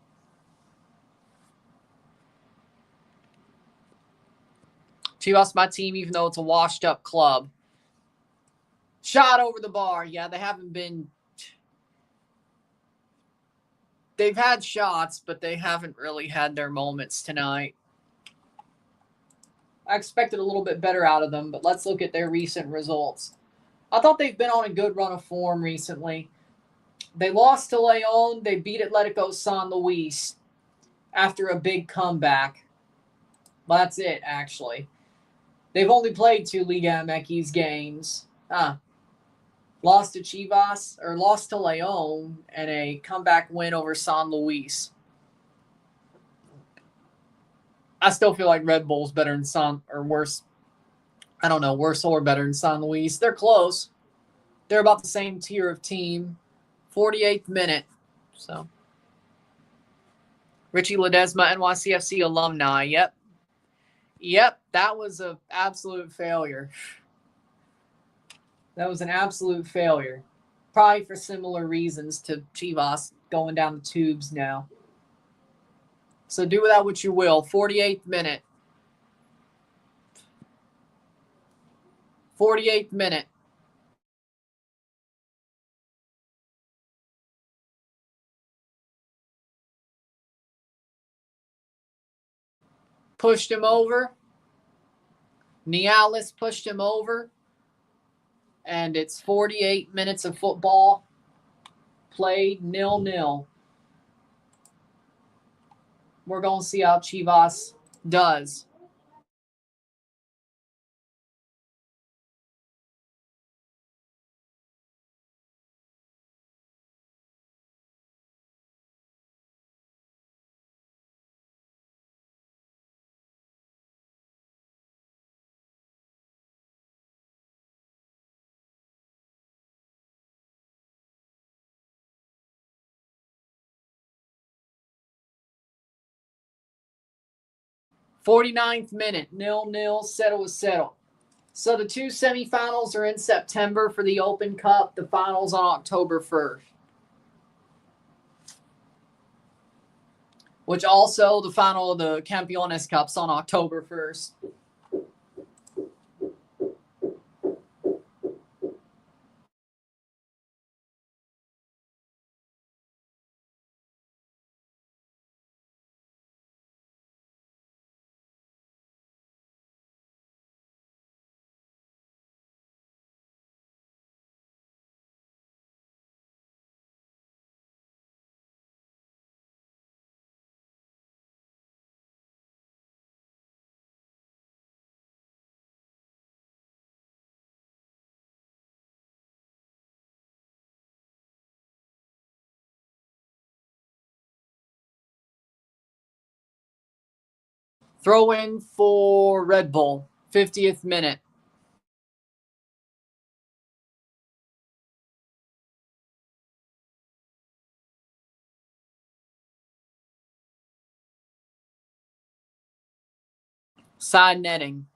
Chivas, my team, even though it's a washed-up club. Shot over the bar. Yeah, they haven't been... They've had shots, but they haven't really had their moments tonight. I expected a little bit better out of them, but let's look at their recent results. I thought they've been on a good run of form recently. They lost to Leon. They beat Atletico San Luis after a big comeback. Well, that's it, actually. They've only played 2 Liga MX games. Lost to Chivas, or lost to Leon, and a comeback win over San Luis. I still feel like Red Bull's better than worse. I don't know, worse or better than San Luis. They're close. They're about the same tier of team. 48th minute. So, Richie Ledesma, NYCFC alumni. Yep, that was an absolute failure. That was an absolute failure. Probably for similar reasons to Chivas going down the tubes now. So do with that what you will. 48th minute. 48th minute. Pushed him over. Nialis pushed him over. And it's 48 minutes of football played 0-0. We're going to see how Chivas does. Forty-ninth minute, 0-0, settle. So the 2 semifinals are in September for the Open Cup. The finals on October 1st. Which also the final of the Campeones Cup's on October 1st. Throw in for Red Bull, 50th minute. Side netting.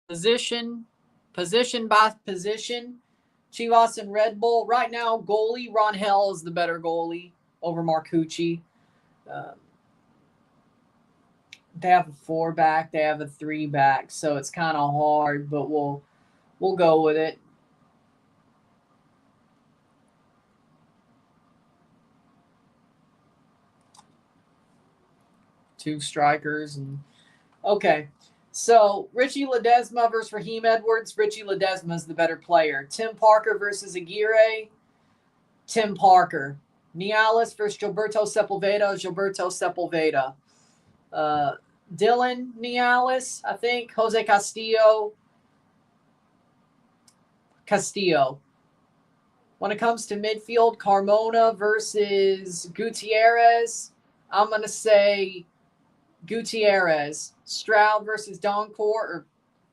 Position by position. Chivas and Red Bull. Right now, goalie, Rangel is the better goalie over Marcucci. They have a 4 back, they have a 3 back, so it's kind of hard, but we'll go with it. Two strikers and okay. So Richie Ledesma versus Raheem Edwards. Richie Ledesma is the better player. Tim Parker versus Aguirre. Tim Parker. Nialis versus Gilberto Sepulveda. Gilberto Sepulveda. Dylan Nialis, I think. Jose Castillo. Castillo. When it comes to midfield, Carmona versus Gutierrez. I'm going to say Gutierrez. Stroud versus Doncor, or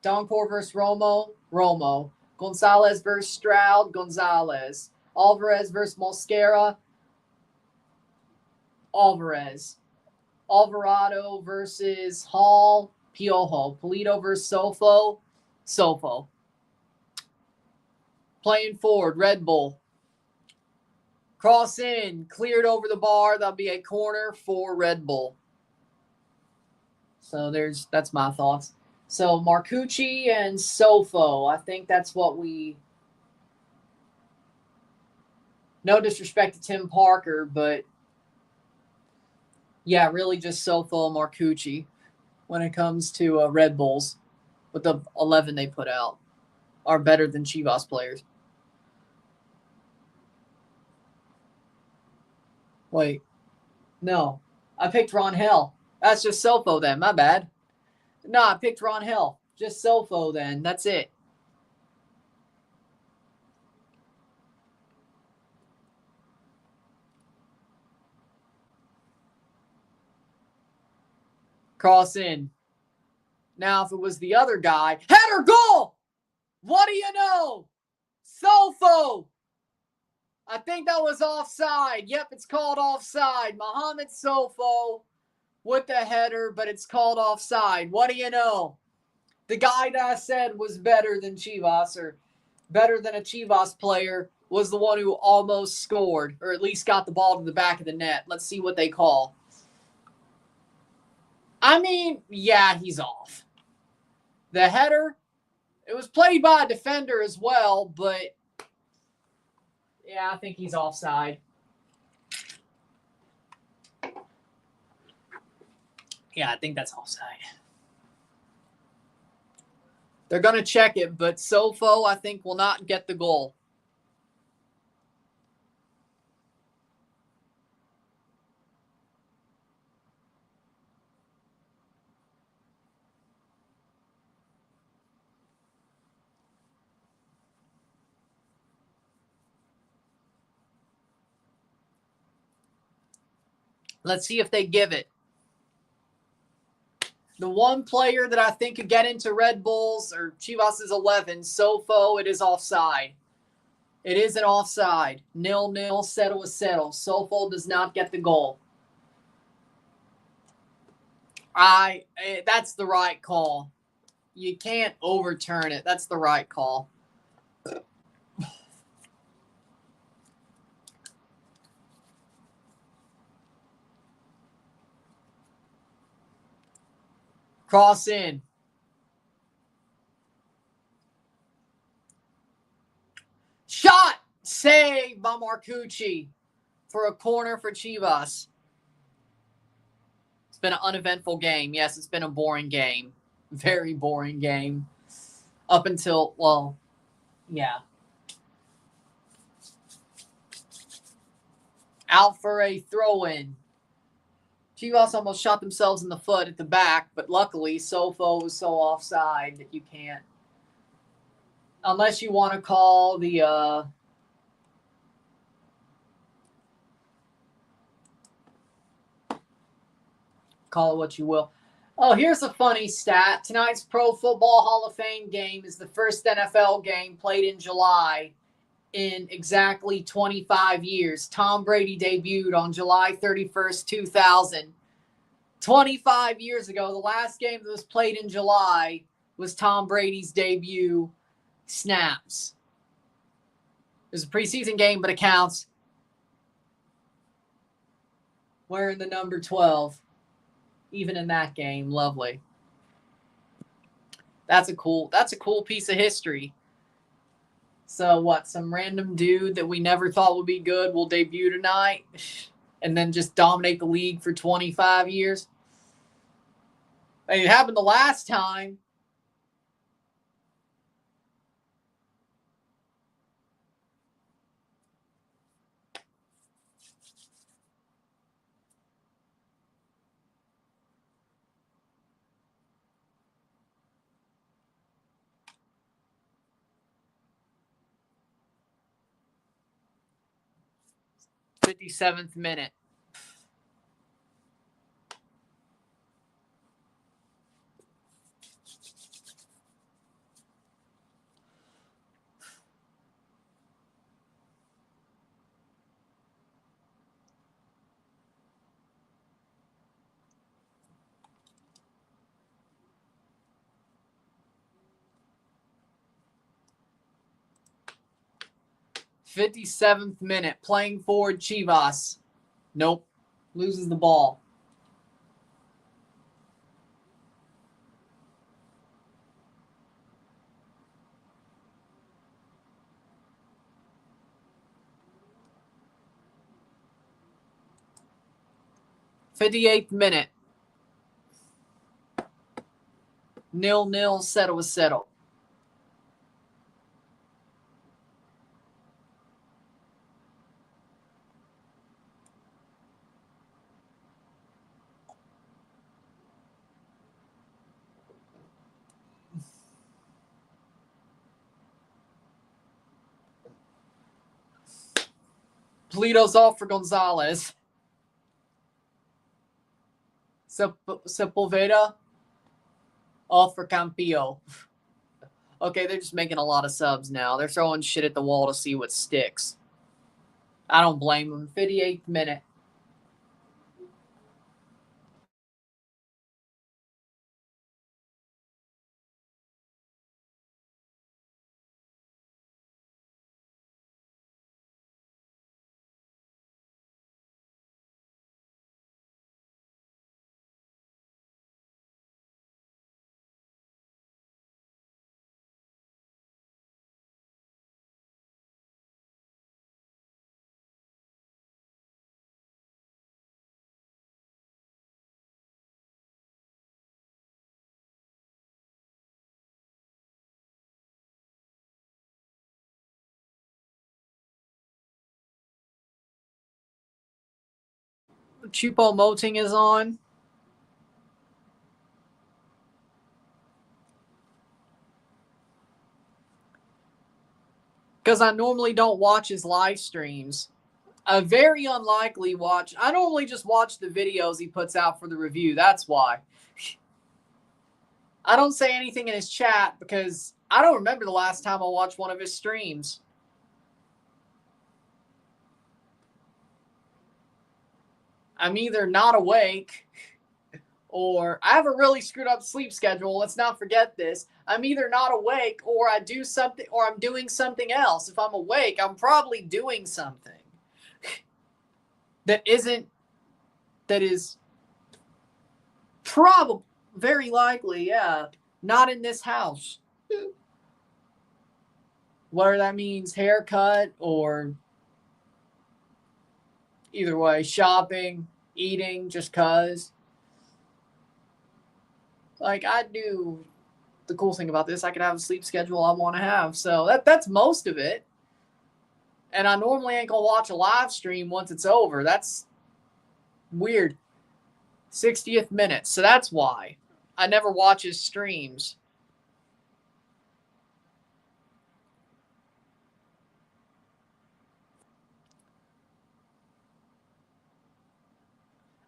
Doncor versus Romo. Gonzalez versus Stroud, Gonzalez. Alvarez versus Mosquera, Alvarez. Alvarado versus Hall, Piojo. Polito versus Sofo. Playing forward, Red Bull. Cross in, cleared over the bar. That'll be a corner for Red Bull. So that's my thoughts. So Marcucci and Sofo. I think that's what we. No disrespect to Tim Parker, but yeah, really just Sofo and Marcucci when it comes to Red Bulls with the 11 they put out are better than Chivas players. Wait, no, I picked Rangel. That's just Sofo then. My bad. No, I picked Rangel. Just Sofo then. That's it. Cross in. Now, if it was the other guy, header goal! What do you know? Sofo! I think that was offside. Yep, it's called offside. Mohamed Sofo with the header, but it's called offside. What do you know? The guy that I said was better than Chivas, or better than a Chivas player, was the one who almost scored, or at least got the ball to the back of the net. Let's see what they call. I mean, yeah, he's off. The header, it was played by a defender as well, but yeah, I think he's offside. Yeah, I think that's offside. They're going to check it, but Sofo, I think, will not get the goal. Let's see if they give it. The one player that I think could get into Red Bulls or Chivas' 11, Sofo, it is offside. It is an offside. 0-0, settle is settle. Sofo does not get the goal. That's the right call. You can't overturn it. That's the right call. Cross in. Shot! Save by Marcucci for a corner for Chivas. It's been an uneventful game. Yes, it's been a boring game. Very boring game. Up until, well, yeah. Out for a throw-in. Chivas almost shot themselves in the foot at the back, but luckily Sofo was so offside that you can't. Unless you want to call the call it what you will. Oh, here's a funny stat. Tonight's Pro Football Hall of Fame game is the first NFL game played in July in exactly 25 years. Tom Brady debuted on July 31st, 2000. 25 years ago, the last game that was played in July was Tom Brady's debut snaps. It was a preseason game, but it counts. Wearing the number 12. Even in that game. Lovely. That's a cool piece of history. So what, some random dude that we never thought would be good will debut tonight and then just dominate the league for 25 years? I mean, it happened the last time. '57th minute. '57th minute. Playing forward Chivas. Nope. Loses the ball. '58th minute. 0-0. Settle was settled. Carlitoes off for Gonzalez. Sepulveda off for Campillo. Okay, they're just making a lot of subs now. They're throwing shit at the wall to see what sticks. I don't blame them. 58th minute. Chupo Moting is on. Because I normally don't watch his live streams. I very unlikely watch. I normally just watch the videos he puts out for the review. That's why. I don't say anything in his chat because I don't remember the last time I watched one of his streams. I'm either not awake or I have a really screwed up sleep schedule. Let's not forget this. I'm either not awake or I do something or I'm doing something else. If I'm awake, I'm probably doing something that is probably very likely, yeah, not in this house. Whether that means haircut or either way, shopping, eating, just cause. Like I do the cool thing about this, I can have a sleep schedule I want to have. So that's most of it. And I normally ain't going to watch a live stream once it's over. That's weird. 60th minute. So that's why I never watch his streams.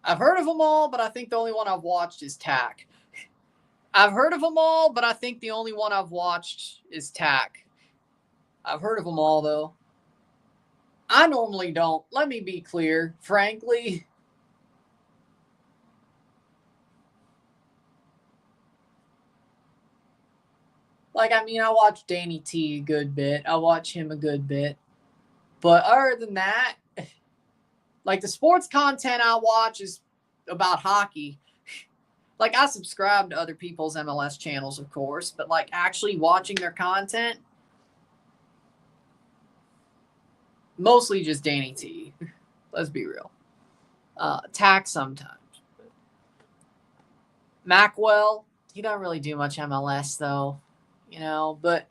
I've heard of them all, but I think the only one I've watched is Tack. I've heard of them all, but I think the only one I've watched is Tack. I've heard of them all, though. I normally don't. Let me be clear. Frankly, like, I mean, I watch Danny T a good bit. I watch him a good bit. But other than that, like, the sports content I watch is about hockey. Like, I subscribe to other people's MLS channels, of course, but, like, actually watching their content, mostly just Danny T. Let's be real. Tack sometimes. Macwell, he doesn't really do much MLS, though, you know, but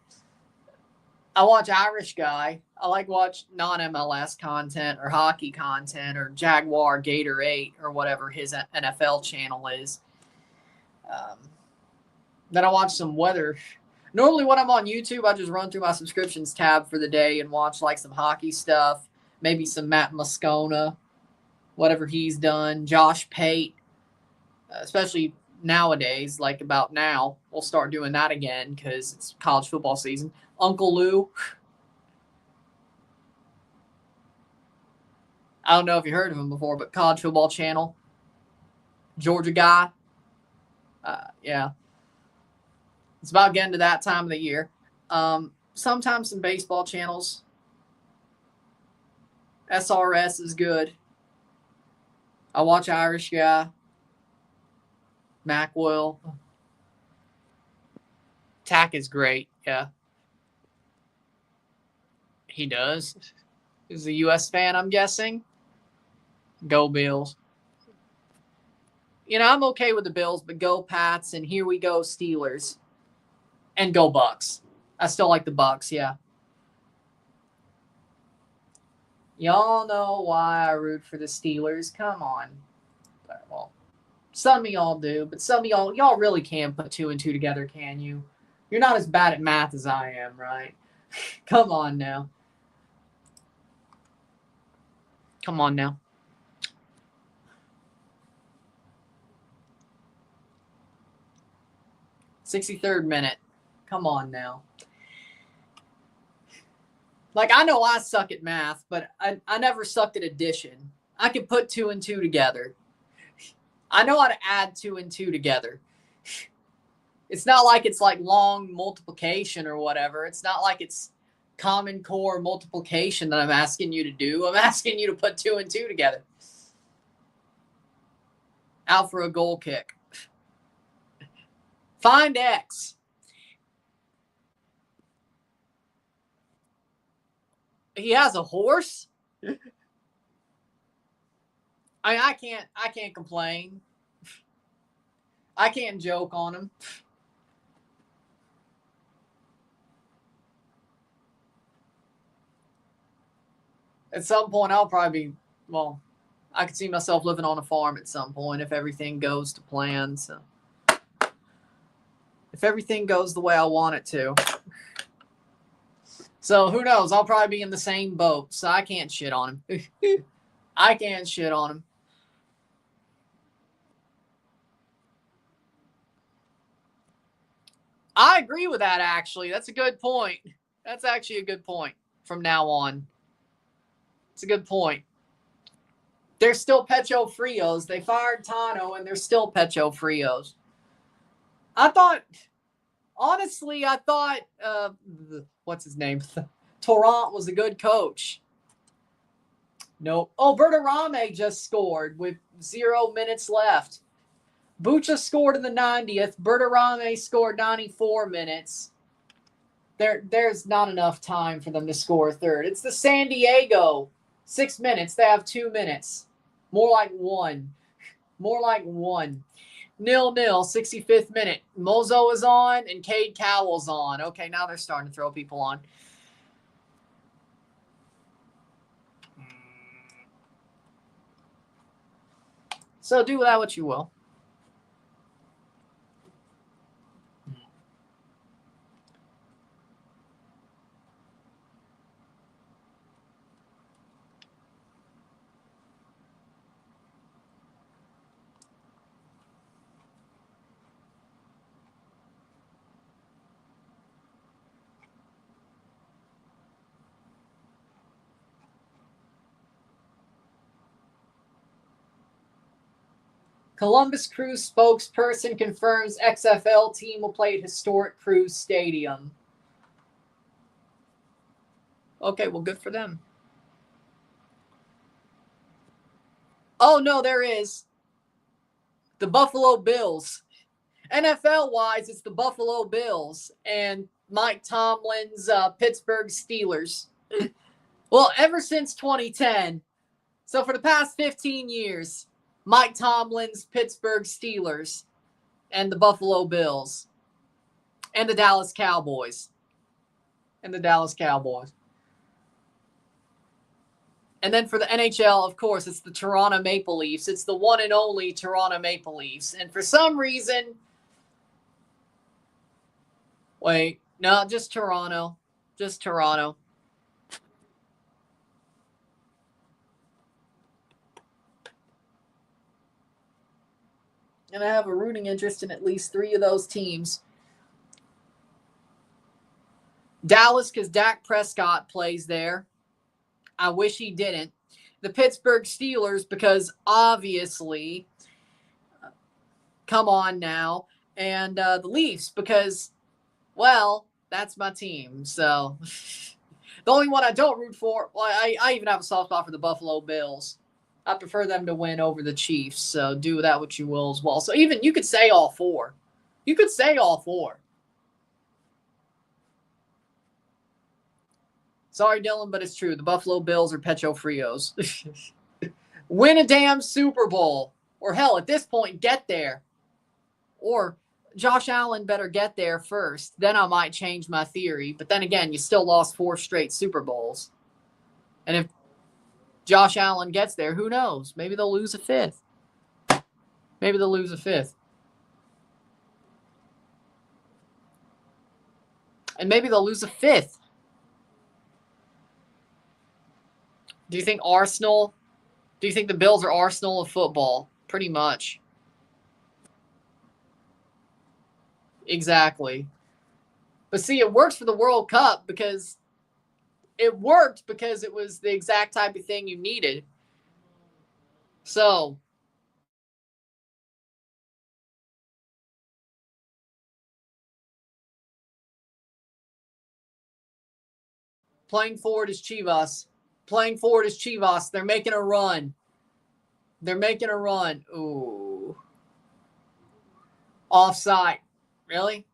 I watch Irish Guy. I like watch non-MLS content or hockey content or Jaguar Gator 8 or whatever his NFL channel is. Then I watch some weather. Normally when I'm on YouTube, I just run through my subscriptions tab for the day and watch like some hockey stuff, maybe some Matt Moscona, whatever he's done, Josh Pate, especially nowadays, like about now, we'll start doing that again because it's college football season. Uncle Lou. I don't know if you heard of him before, but college football channel. Georgia guy. Yeah. It's about getting to that time of the year. Sometimes some baseball channels. SRS is good. I watch Irish Guy. Macwell. Tack is great. Yeah. He does. He's a U.S. fan, I'm guessing. Go Bills. You know, I'm okay with the Bills, but go Pats, and here we go Steelers. And go Bucks. I still like the Bucks, yeah. Y'all know why I root for the Steelers. Come on. Well, some of y'all do, but some of y'all really can't put 2 and 2 together, can you? You're not as bad at math as I am, right? Come on now. Come on now. 63rd minute. Come on now. Like, I know I suck at math, but I never sucked at addition. I can put 2 and 2 together. I know how to add 2 and 2 together. It's not like it's like long multiplication or whatever. It's not like it's Common Core multiplication that I'm asking you to do. I'm asking you to put 2 and 2 together. Out for a goal kick. Find X. He has a horse? I can't complain. I can't joke on him. At some point, I'll probably be, well, I could see myself living on a farm at some point if everything goes to plan. So, if everything goes the way I want it to. So, who knows? I'll probably be in the same boat, so I can't shit on him. I can't shit on him. I agree with that, actually. That's a good point. That's actually a good point from now on. It's a good point. They're still Pecho Frios. They fired Tano, and they're still Pecho Frios. Honestly, I thought, what's his name? Torrent was a good coach. Nope. Oh, Bertarame just scored with 0 minutes left. Bucha scored in the 90th. Bertarame scored 94 minutes. There's not enough time for them to score a third. It's the San Diego. 6 minutes. They have 2 minutes. More like one. More like one. 0-0, 65th minute. Mozo is on and Cade Cowell's on. Okay, now they're starting to throw people on. So do with that what you will. Columbus Crew spokesperson confirms XFL team will play at historic Crew Stadium. Okay, well, good for them. Oh, no, there is. The Buffalo Bills. NFL-wise, it's the Buffalo Bills and Mike Tomlin's Pittsburgh Steelers. Well, ever since 2010. So for the past 15 years, Mike Tomlin's Pittsburgh Steelers and the Buffalo Bills and the Dallas Cowboys. And then for the NHL, of course, it's the Toronto Maple Leafs. It's the one and only Toronto Maple Leafs. And for some reason, wait, no, just Toronto. Just Toronto. And I have a rooting interest in at least 3 of those teams. Dallas, because Dak Prescott plays there. I wish he didn't. The Pittsburgh Steelers, because obviously, come on now. And the Leafs, because, well, that's my team. So the only one I don't root for, well, I even have a soft spot for the Buffalo Bills. I prefer them to win over the Chiefs. So do with that what you will as well. So even you could say all 4. You could say all 4. Sorry, Dylan, but it's true. The Buffalo Bills are Pecho Frios. Win a damn Super Bowl. Or hell, at this point, get there. Or Josh Allen better get there first. Then I might change my theory. But then again, you still lost 4 straight Super Bowls. And if Josh Allen gets there, who knows? Maybe they'll lose a 5th. And maybe they'll lose a 5th. Do you think the Bills are Arsenal of football? Pretty much. Exactly. But see, it works for the World Cup because it was the exact type of thing you needed. So, playing forward is Chivas. They're making a run. Ooh. Offside. Really?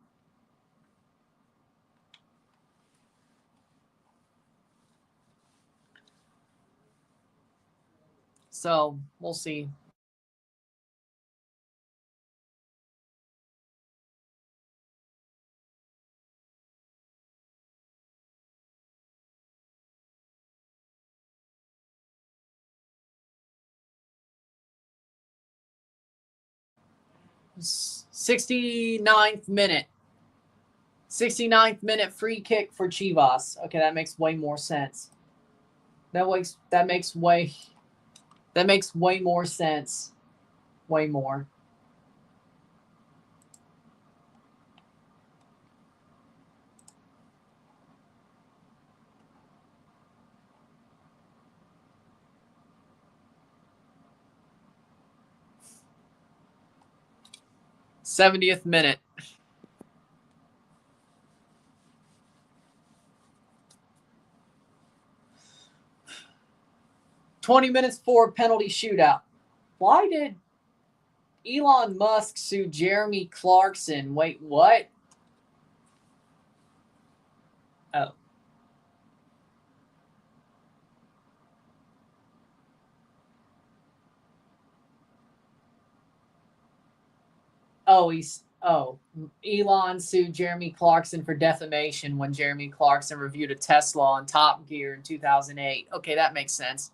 So, we'll see. '69th minute. 69th minute free kick for Chivas. Okay, that makes way more sense. That makes way more sense. Way more. '70th minute. '20 minutes for penalty shootout. Why did Elon Musk sue Jeremy Clarkson? Wait, what? Oh. Elon sued Jeremy Clarkson for defamation when Jeremy Clarkson reviewed a Tesla on Top Gear in 2008. Okay, that makes sense.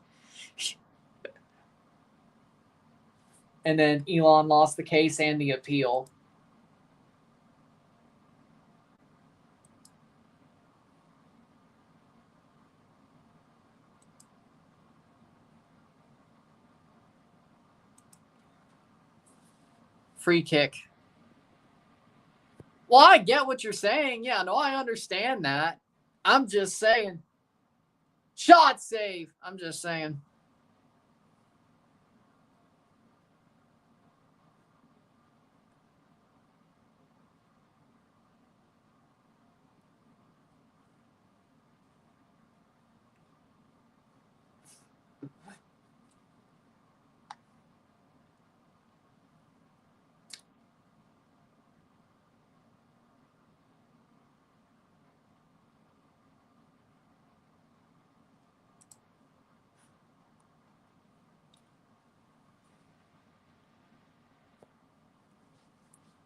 And then Elon lost the case and the appeal. Free kick. Well, I get what you're saying. Yeah, no, I understand that. I'm just saying. Shot save. I'm just saying.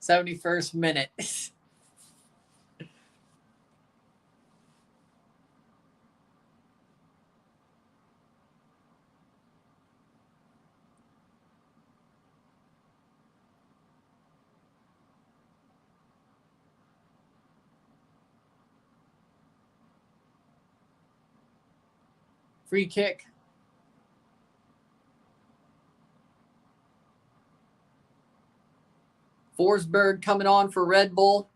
'71st minute. Free kick. Forsberg coming on for Red Bull.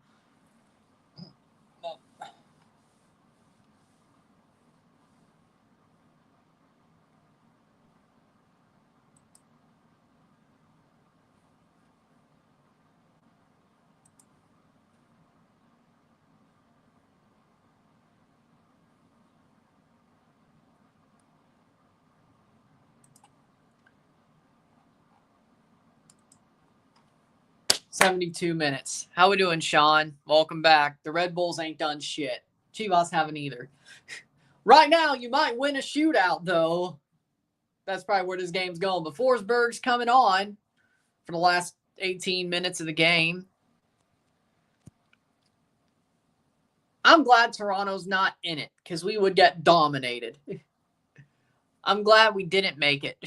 '72 minutes. How we doing, Sean? Welcome back. The Red Bulls ain't done shit. Chivas haven't either. Right now, you might win a shootout, though. That's probably where this game's going. But Forsberg's coming on for the last 18 minutes of the game. I'm glad Toronto's not in it because we would get dominated. I'm glad we didn't make it.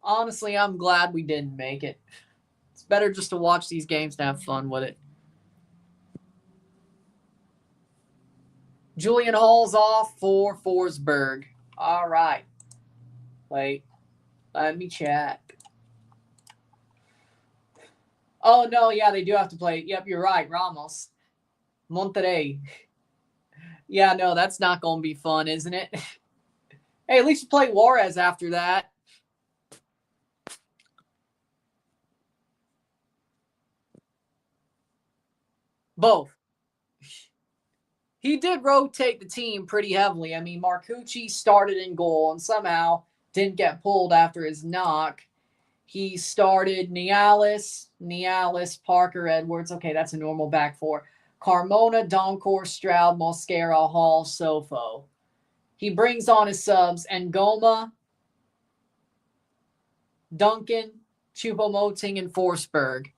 Honestly, I'm glad we didn't make it. It's better just to watch these games and have fun with it. Julian Hall's off for Forsberg. All right. Wait. Let me check. Oh, no. Yeah, they do have to play. Yep, you're right. Ramos. Monterrey. Yeah, no, that's not going to be fun, isn't it? Hey, at least you play Juarez after that. Both. He did rotate the team pretty heavily. I mean, Marcucci started in goal and somehow didn't get pulled after his knock. He started Nialis, Parker, Edwards. Okay, that's a normal back four. Carmona, Doncor, Stroud, Mosquera, Hall, Sofo. He brings on his subs Ngoma, Duncan, Choupo-Moting, and Forsberg.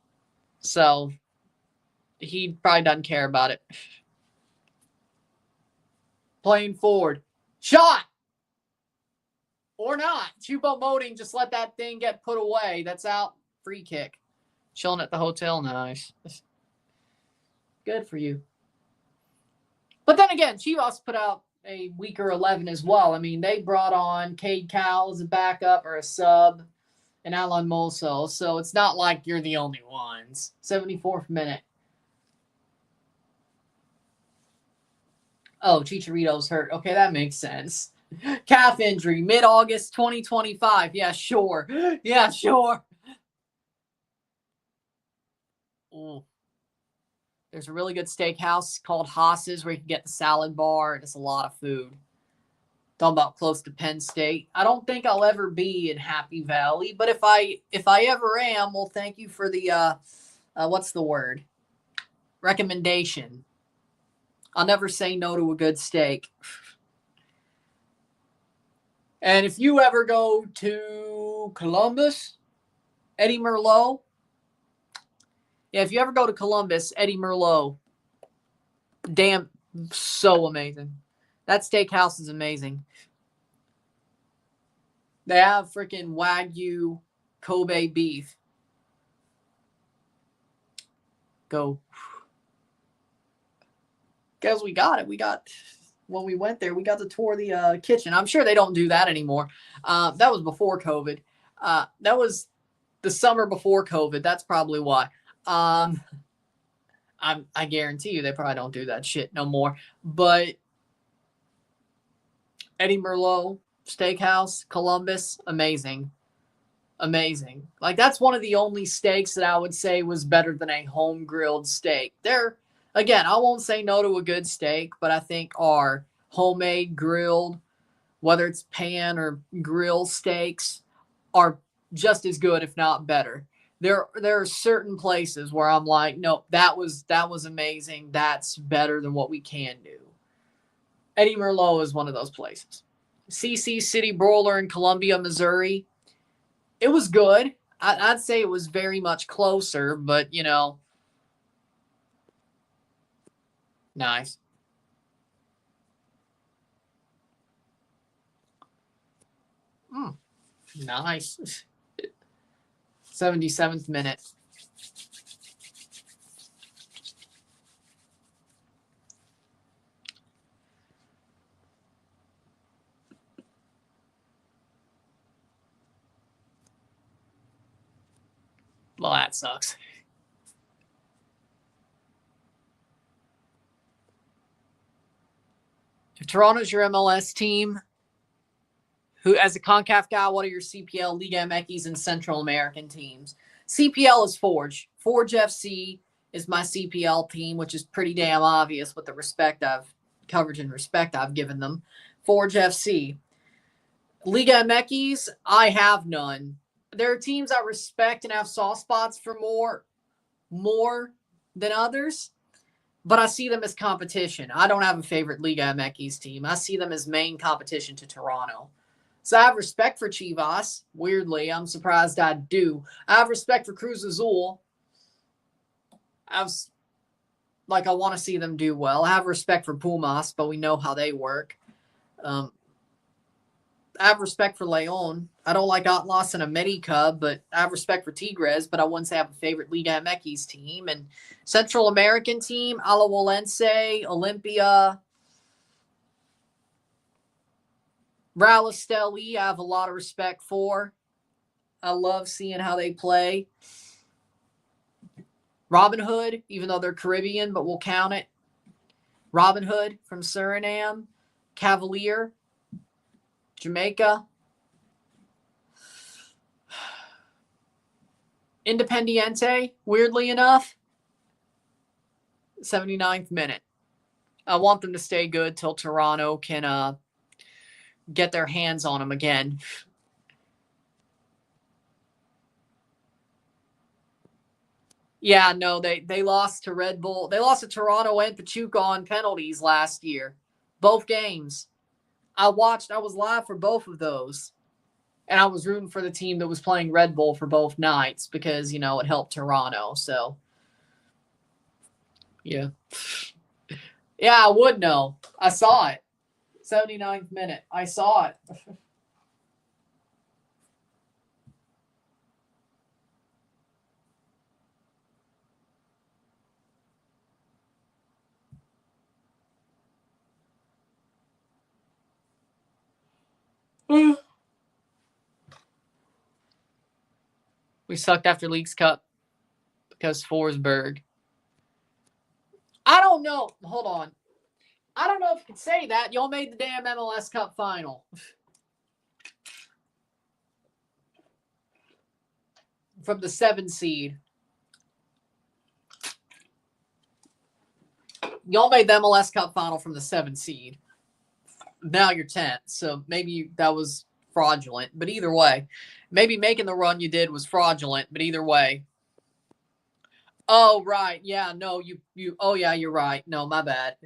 So he probably doesn't care about it. Playing forward. Shot! Or not. Choupo-Moting just let that thing get put away. That's out. Free kick. Chilling at the hotel. Nice. Good for you. But then again, Chivas put out a weaker 11 as well. I mean, they brought on Cade Cowell as a backup or a sub and Alan Moso. So it's not like you're the only ones. 74th minute. Oh, Chicharito's hurt. Okay, that makes sense. Calf injury, mid-August 2025. Yeah, sure. Yeah, sure. Ooh. There's a really good steakhouse called Haas's where you can get the salad bar. It's a lot of food. Talking about close to Penn State. I don't think I'll ever be in Happy Valley, but if I ever am, well, thank you for the what's the word? Recommendation. I'll never say no to a good steak. And if you ever go to Columbus, Eddie Merlot. Yeah, if you ever go to Columbus, Eddie Merlot. Damn, so amazing. That steakhouse is amazing. They have freaking Wagyu Kobe beef. Go. Guys, we got it. When we went there, we got to tour the kitchen. I'm sure they don't do that anymore. That was before COVID. That was the summer before COVID. That's probably why. I guarantee you they probably don't do that shit no more. But Eddie Merlot Steakhouse, Columbus, amazing. Amazing. Like, that's one of the only steaks that I would say was better than a home grilled steak. Again, I won't say no to a good steak, but I think our homemade grilled, whether it's pan or grill steaks, are just as good, if not better. There are certain places where I'm like, no, that was amazing. That's better than what we can do. Eddie Merlot is one of those places. CC City Broiler in Columbia, Missouri. It was good. I'd say it was very much closer, but, nice. Nice. 77th minute. Well, that sucks. If Toronto's your MLS team, who, as a CONCACAF guy, what are your CPL, Liga MX, and Central American teams? CPL is Forge. Forge FC is my CPL team, which is pretty damn obvious with the coverage and respect I've given them. Forge FC. Liga MX, I have none. There are teams I respect and have soft spots for more than others, but I see them as competition. I don't have a favorite Liga MX team. I see them as main competition to Toronto. So I have respect for Chivas. Weirdly, I'm surprised I do. I have respect for Cruz Azul. I want to see them do well. I have respect for Pumas, but we know how they work. I have respect for Leon. I don't like Atlas and America, but I have respect for Tigres, but I wouldn't say I have a favorite Liga MX team. And Central American team, Alajuelense, Olympia, Real Esteli, I have a lot of respect for. I love seeing how they play. Robin Hood, even though they're Caribbean, but we'll count it. Robin Hood from Suriname. Cavalier, Jamaica. Independiente, weirdly enough, 79th minute. I want them to stay good till Toronto can get their hands on them again. Yeah, no, they lost to Red Bull. They lost to Toronto and Pachuca on penalties last year. Both games. I was live for both of those. And I was rooting for the team that was playing Red Bull for both nights because, it helped Toronto. So, yeah. Yeah, I would know. I saw it. 79th minute. I saw it. We sucked after Leagues Cup because Forsberg. I don't know. Hold on. I don't know if you can say that. Y'all made the damn MLS Cup final. From the 7 seed. Y'all made the MLS Cup final from the 7 seed. Now you're 10th. So maybe that was fraudulent. But either way, maybe making the run you did was fraudulent. But either way. Oh, right. Yeah, no, oh, yeah, you're right. No, my bad.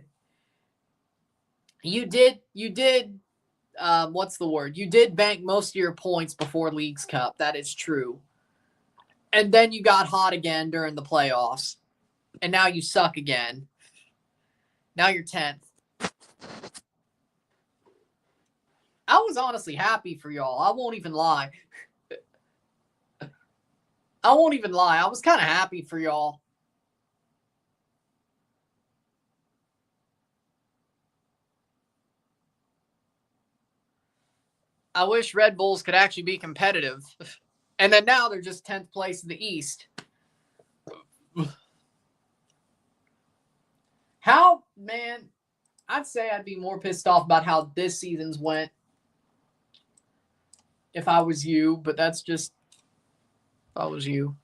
You did what's the word? You did bank most of your points before Leagues Cup. That is true. And then you got hot again during the playoffs. And now you suck again. Now you're 10th. I was honestly happy for y'all. I won't even lie. I was kind of happy for y'all. I wish Red Bulls could actually be competitive. And then now they're just 10th place in the East. How, man, I'd say I'd be more pissed off about how this season's went if I was you, but that's just if I was you.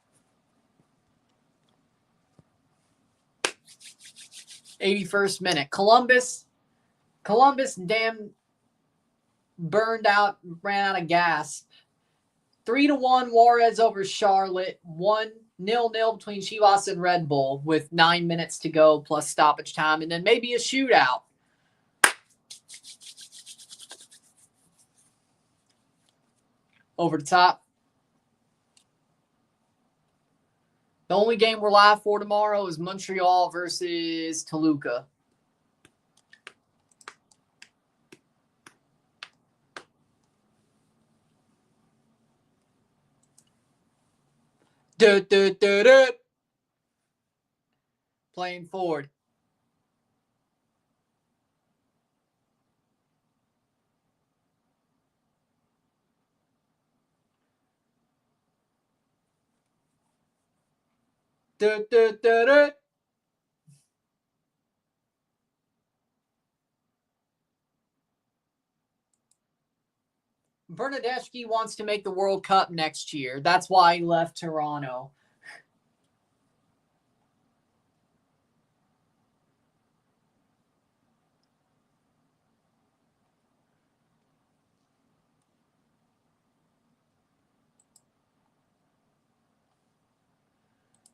81st minute. Columbus damn burned out, ran out of gas. 3-1 Juarez over Charlotte. 1-0 between Chivas and Red Bull with 9 minutes to go plus stoppage time, and then maybe a shootout. Over the top. The only game we're live for tomorrow is Montreal versus Toluca. Playing forward. Bernadeschi wants to make the World Cup next year. That's why he left Toronto.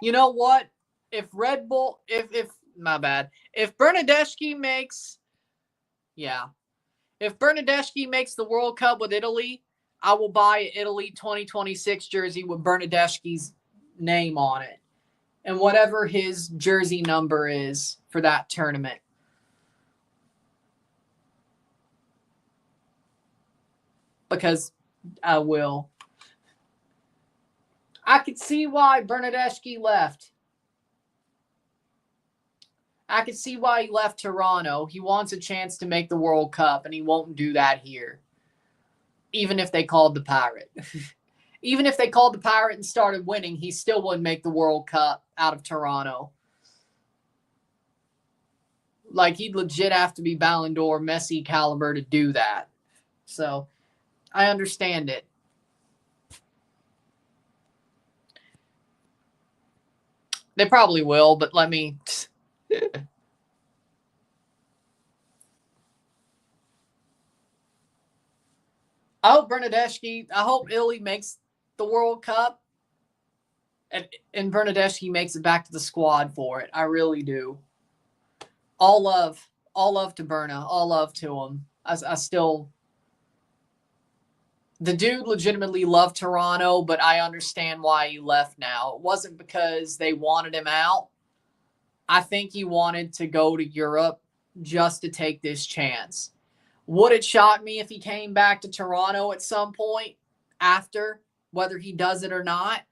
You know what? If Red Bull, if Bernadeschi makes, if Bernadeschi makes the World Cup with Italy, I will buy an Italy 2026 jersey with Bernadeschi's name on it. And whatever his jersey number is for that tournament. Because I will. I could see why Bernadeschi left. I could see why he left Toronto. He wants a chance to make the World Cup, and he won't do that here. Even if they called the Pirate. Even if they called the Pirate and started winning, he still wouldn't make the World Cup out of Toronto. Like, he'd legit have to be Ballon d'Or Messi caliber to do that. So, I understand it. They probably will, but let me... I hope Italy makes the World Cup, and Bernadeschi makes it back to the squad for it. I really do. All love to Berna. All love to him. I still... The dude legitimately loved Toronto, but I understand why he left now. It wasn't because they wanted him out. I think he wanted to go to Europe just to take this chance. Would it shock me if he came back to Toronto at some point after, whether he does it or not?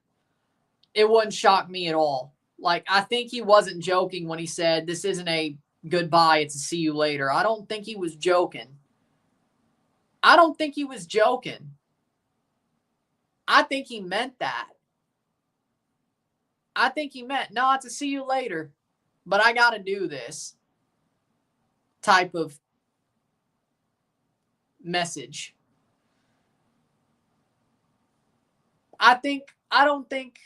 It wouldn't shock me at all. Like, I think he wasn't joking when he said, this isn't a goodbye, it's a see you later. I don't think he was joking. I think he meant that. I think he meant, no, it's a see you later, but I got to do this type of message. I don't think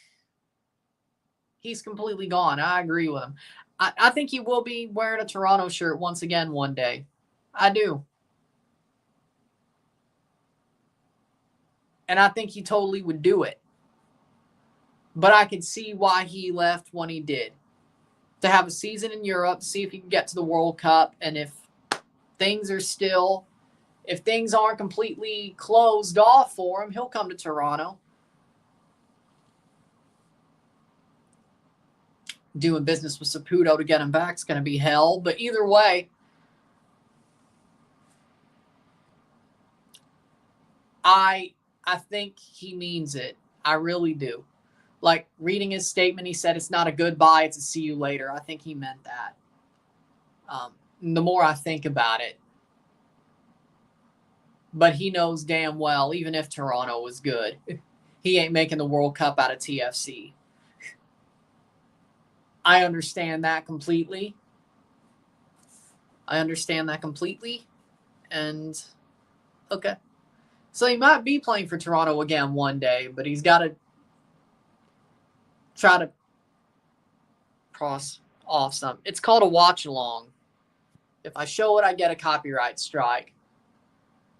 he's completely gone. I agree with him. I think he will be wearing a Toronto shirt once again one day. I do. And I think he totally would do it. But I could see why he left when he did. To have a season in Europe, see if he can get to the World Cup, and if things are still If things aren't completely closed off for him, he'll come to Toronto. Doing business with Saputo to get him back is going to be hell. But either way, I think he means it. I really do. Like, reading his statement, he said it's not a goodbye, it's a see you later. I think he meant that. The more I think about it. But he knows damn well, even if Toronto was good, he ain't making the World Cup out of TFC. I understand that completely. And, okay. So he might be playing for Toronto again one day, but he's got to try to cross off some. It's called a watch-along. If I show it, I get a copyright strike.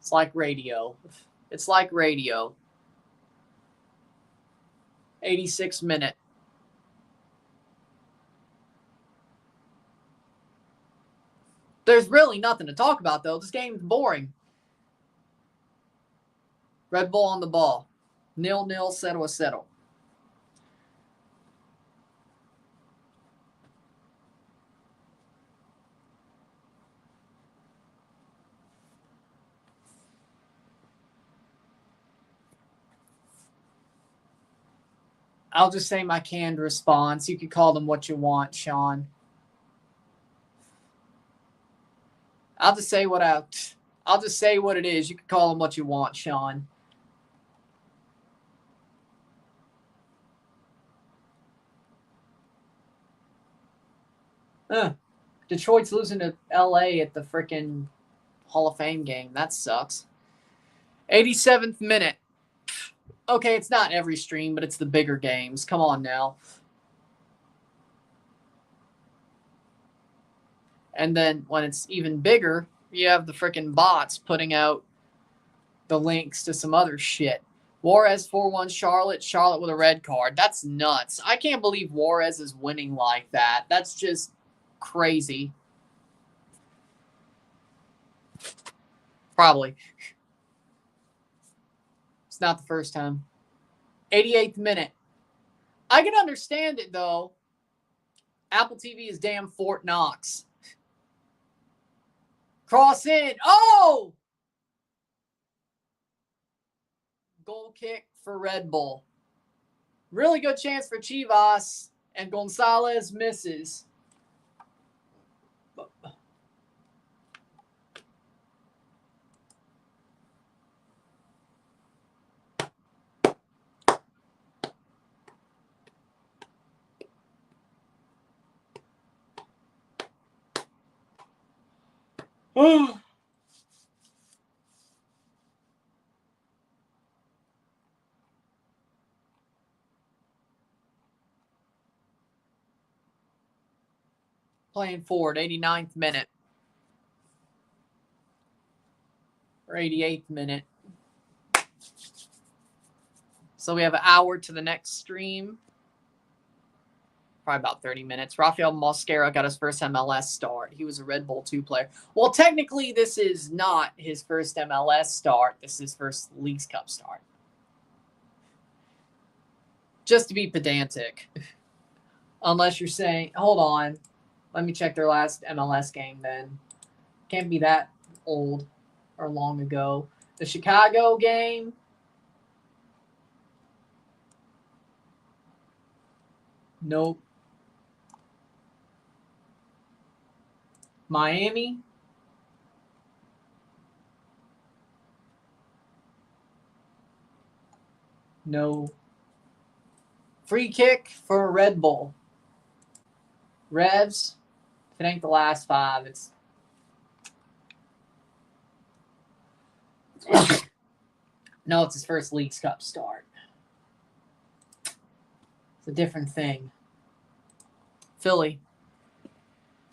It's like radio. 86 minute. There's really nothing to talk about, though. This game's boring. Red Bull on the ball. 0-0, 0-0. I'll just say my canned response. You could call them what you want, Sean. I'll just say what it is. You can call them what you want, Sean. Detroit's losing to LA at the freaking Hall of Fame game. That sucks. 87th minute. Okay, it's not every stream, but it's the bigger games. Come on now. And then when it's even bigger, you have the freaking bots putting out the links to some other shit. Juarez 4-1 Charlotte. Charlotte with a red card. That's nuts. I can't believe Juarez is winning like that. That's just crazy. Probably. It's not the first time. 88th minute. I can understand it, though. Apple TV is damn Fort Knox. Cross in. Oh! Goal kick for Red Bull. Really good chance for Chivas. And Gonzalez misses. Playing forward, 89th minute. Or 88th minute. So we have an hour to the next stream. Probably about 30 minutes. Rafael Mosquera got his first MLS start. He was a Red Bull 2 player. Well, technically, this is not his first MLS start. This is his first Leagues Cup start. Just to be pedantic. Unless you're saying, hold on, let me check their last MLS game then. Can't be that old or long ago. The Chicago game. Nope. Miami. No. Free kick for Red Bull. Revs. If it ain't the last 5, it's... No, it's his first Leagues Cup start. It's a different thing. Philly.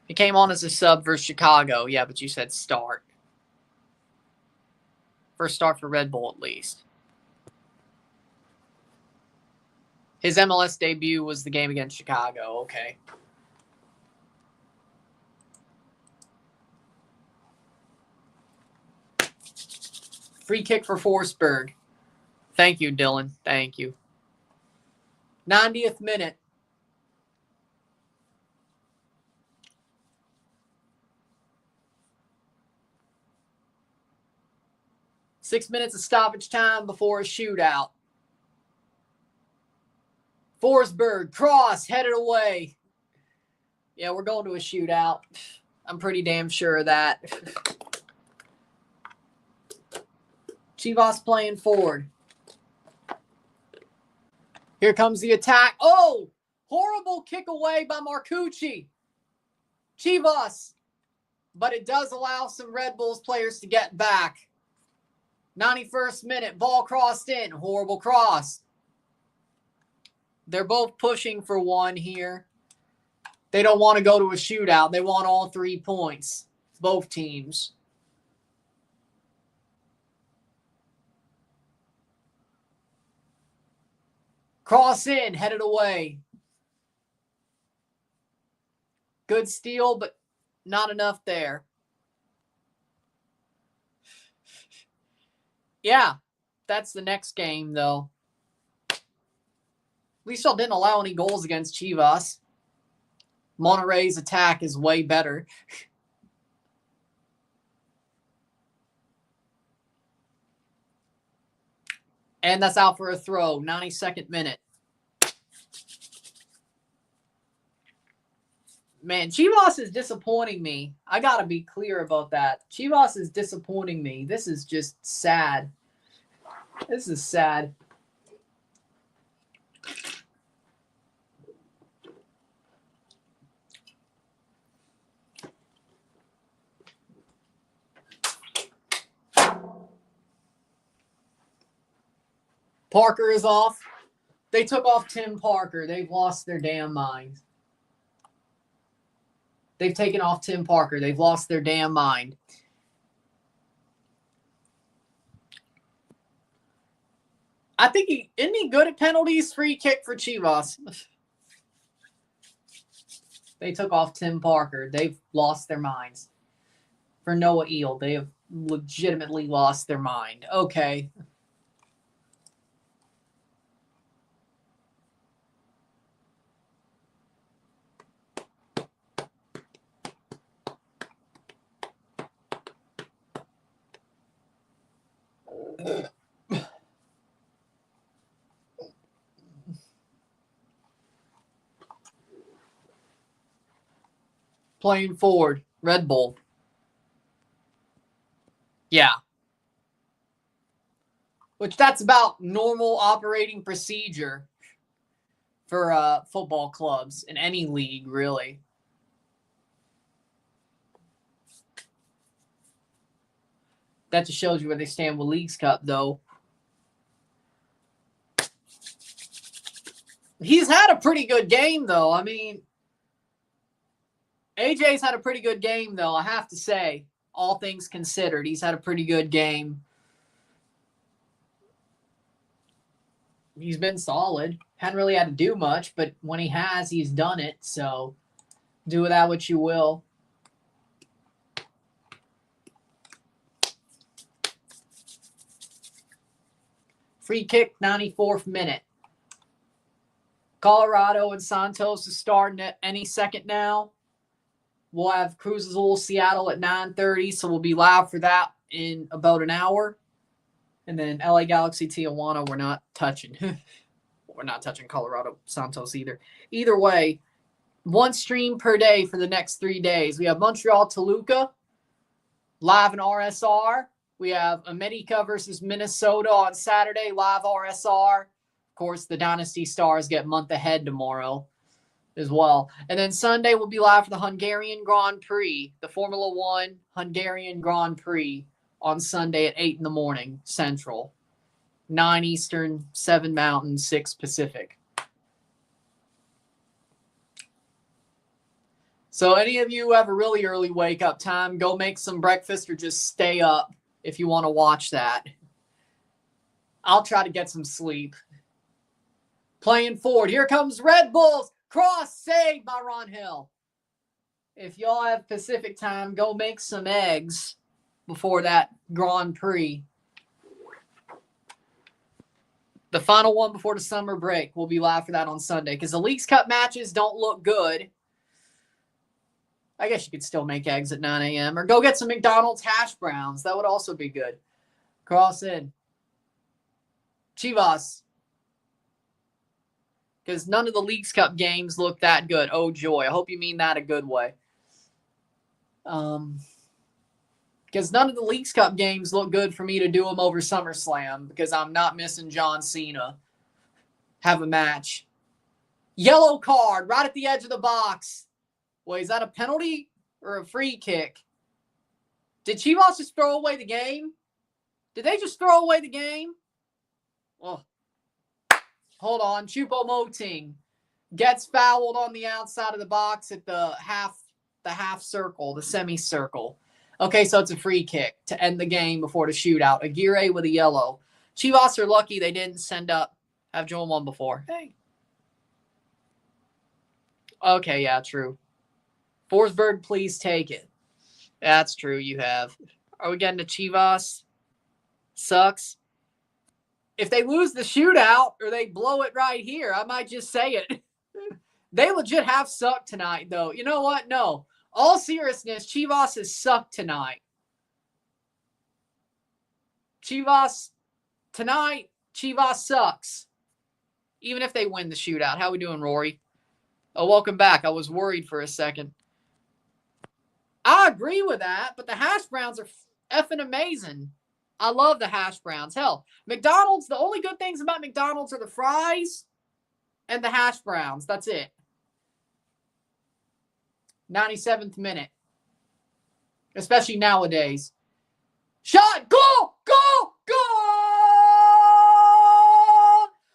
He came on as a sub versus Chicago. Yeah, but you said start. First start for Red Bull, at least. His MLS debut was the game against Chicago. Okay. Free kick for Forsberg. Thank you, Dillon. Thank you. 90th minute. Six minutes of stoppage time before a shootout. Forsberg, cross, headed away. Yeah, we're going to a shootout. I'm pretty damn sure of that. Chivas playing forward. Here comes the attack. Oh, horrible kick away by Marcucci. Chivas. But it does allow some Red Bulls players to get back. 91st minute, ball crossed in. Horrible cross. They're both pushing for one here. They don't want to go to a shootout. They want all 3 points. Both teams. Cross in, headed away. Good steal, but not enough there. Yeah, that's the next game, though. At least y'all didn't allow any goals against Chivas. Monterrey's attack is way better. And that's out for a throw. 92nd minute. Man, Chivas is disappointing me. I got to be clear about that. Chivas is disappointing me. This is just sad. This is sad. Parker is off. They took off Tim Parker. They've lost their damn minds. They've taken off Tim Parker. They've lost their damn mind. I think isn't he good at penalties? Free kick for Chivas. They took off Tim Parker. They've lost their minds. For Noah Eel, they have legitimately lost their mind. Okay. Playing forward, Red Bull. Yeah. Which that's about normal operating procedure for football clubs in any league, really. That just shows you where they stand with Leagues Cup, though. He's had a pretty good game, though. I mean, AJ's had a pretty good game, though, I have to say. All things considered, he's had a pretty good game. He's been solid. Hadn't really had to do much, but when he has, he's done it. So do with that what you will. Free kick, 94th minute. Colorado and Santos is starting at any second now. We'll have Cruz Azul Seattle at 9:30, so we'll be live for that in about an hour. And then LA Galaxy Tijuana, we're not touching. We're not touching Colorado Santos either. Either way, one stream per day for the next 3 days. We have Montreal Toluca live in RSR. We have America versus Minnesota on Saturday, live RSR. Of course, the Dynasty Stars get month ahead tomorrow as well. And then Sunday we'll be live for the Hungarian Grand Prix, the Formula One Hungarian Grand Prix on Sunday at 8 in the morning, Central. 9 Eastern, 7 Mountain, 6 Pacific. So any of you who have a really early wake-up time, go make some breakfast or just stay up if you want to watch that. I'll try to get some sleep. Playing forward. Here comes Red Bulls. Cross saved by Ron Hill. If y'all have Pacific time, go make some eggs before that Grand Prix. The final one before the summer break. We'll be live for that on Sunday because the Leagues Cup matches don't look good. I guess you could still make eggs at 9 a.m. or go get some McDonald's hash browns. That would also be good. Cross in. Chivas. Because none of the Leagues Cup games look that good. Oh, joy. I hope you mean that a good way. Because none of the Leagues Cup games look good for me to do them over SummerSlam because I'm not missing John Cena. Have a match. Yellow card right at the edge of the box. Wait, is that a penalty or a free kick? Did Chivas just throw away the game? Did they just throw away the game? Oh. Hold on. Choupo-Moting gets fouled on the outside of the box at the half circle, the semicircle. Okay, so it's a free kick to end the game before the shootout. Aguirre with a yellow. Chivas are lucky they didn't have Joel won before. Hey. Okay, yeah, true. Forsberg, please take it. That's true, you have. Are we getting to Chivas? Sucks. If they lose the shootout or they blow it right here, I might just say it. They legit have sucked tonight, though. You know what? No. All seriousness, Chivas has sucked tonight. Chivas sucks. Even if they win the shootout. How we doing, Rory? Oh, welcome back. I was worried for a second. I agree with that, but the hash browns are effing amazing. I love the hash browns. Hell, McDonald's, the only good things about McDonald's are the fries and the hash browns. That's it. 97th minute. Especially nowadays. Shot! Goal! Goal! Goal!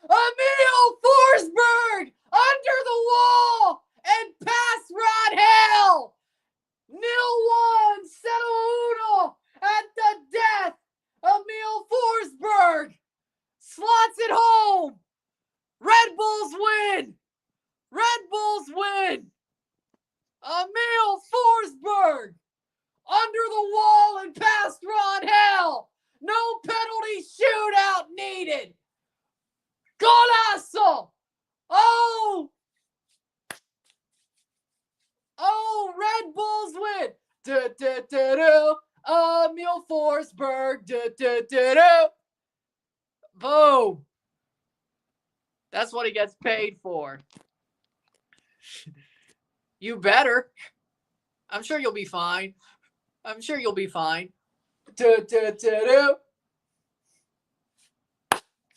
Emil Forsberg! Under the wall! And past Rod Hell! 0-1! Zeroh at the death! Emil Forsberg slots it home. Red Bulls win. Red Bulls win. Emil Forsberg under the wall and past Ron Hell. No penalty shootout needed. Golazo. Oh, Red Bulls win. Emil Forsberg. Boom. That's what he gets paid for. You better. I'm sure you'll be fine. I'm sure you'll be fine.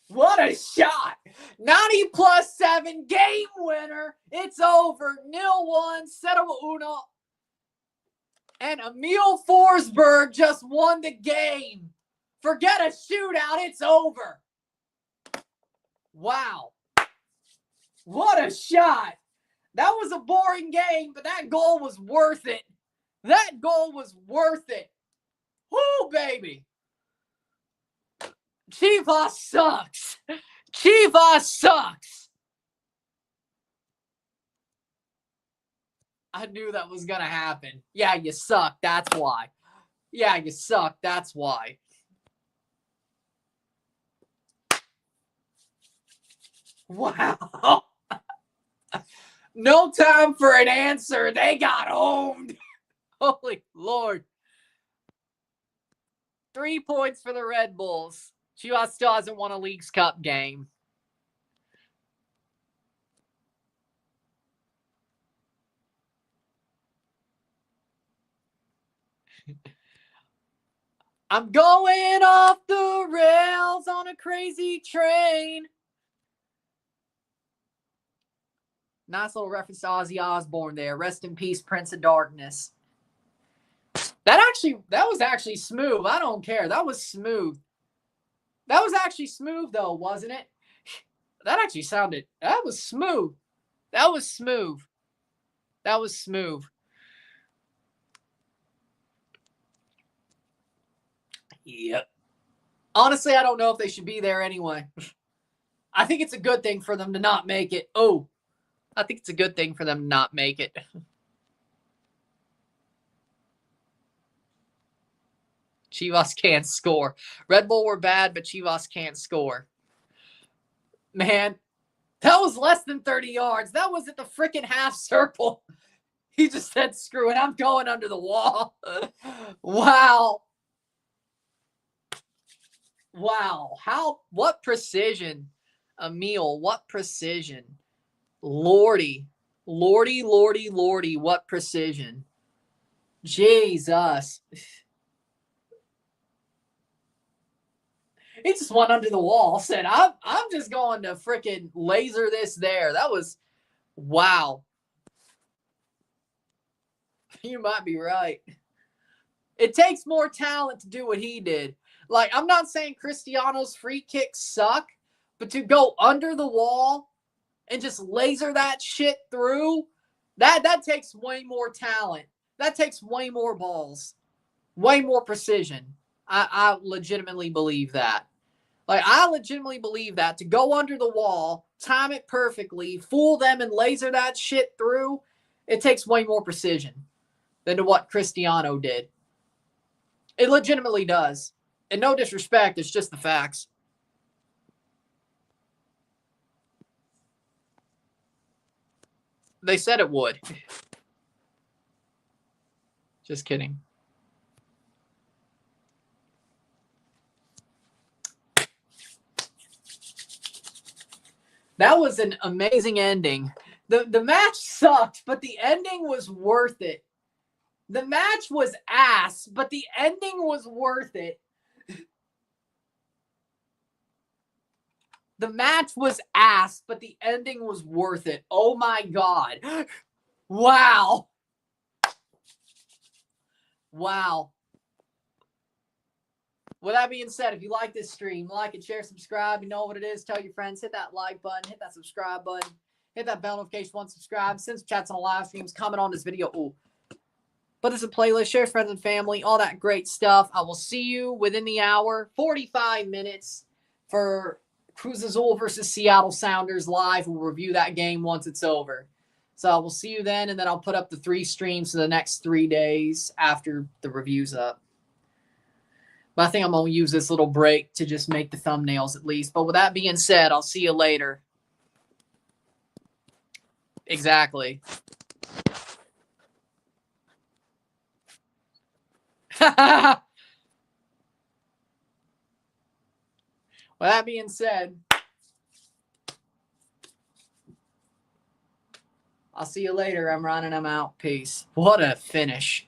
What a shot. 90+7 game winner. It's over. 0-1. Sedano. And Emil Forsberg just won the game. Forget a shootout. It's over. Wow. What a shot. That was a boring game, but that goal was worth it. That goal was worth it. Woo, baby. Chivas sucks. Chivas sucks. I knew that was going to happen. Yeah, you suck. That's why. Yeah, you suck. That's why. Wow. No time for an answer. They got homed. Holy Lord. 3 points for the Red Bulls. Chivas still hasn't won a Leagues Cup game. I'm going off the rails on a crazy train. Nice little reference to Ozzy Osbourne there. Rest in peace, Prince of Darkness. That was actually smooth. I don't care. That was smooth. That was actually smooth, though, wasn't it? That was smooth. That was smooth. That was smooth. Yep. Honestly, I don't know if they should be there anyway. I think it's a good thing for them to not make it. Oh, I think it's a good thing for them to not make it. Chivas can't score. Red Bull were bad, but Chivas can't score. Man, that was less than 30 yards. That was at the freaking half circle. He just said, screw it, I'm going under the wall. Wow. Wow. What precision, Emil, what precision. Lordy, what precision. Jesus. He just went under the wall, said, I'm just going to freaking laser this there. That was, wow. You might be right. It takes more talent to do what he did. Like, I'm not saying Cristiano's free kicks suck, but to go under the wall and just laser that shit through, that takes way more talent. That takes way more balls, way more precision. I legitimately believe that. Like, I legitimately believe that to go under the wall, time it perfectly, fool them and laser that shit through, it takes way more precision than to what Cristiano did. It legitimately does. And no disrespect, it's just the facts. They said it would. Just kidding. That was an amazing ending. The match sucked, but the ending was worth it. The match was ass, but the ending was worth it. The match was ass, but the ending was worth it. Oh my God. Wow. Wow. With that being said, if you like this stream, like it, share, subscribe. You know what it is. Tell your friends. Hit that like button. Hit that subscribe button. Hit that bell notification once subscribe. Send some chats on the live streams. Comment on this video. Ooh. Put this in playlist. Share with friends and family. All that great stuff. I will see you within the hour. 45 minutes for Cruz Azul versus Seattle Sounders live. We'll review that game once it's over. So I will see you then, and then I'll put up the 3 streams for the next 3 days after the review's up. But I think I'm going to use this little break to just make the thumbnails at least. But with that being said, I'll see you later. Exactly. With that being said, I'll see you later. I'm running. I'm out. Peace. What a finish.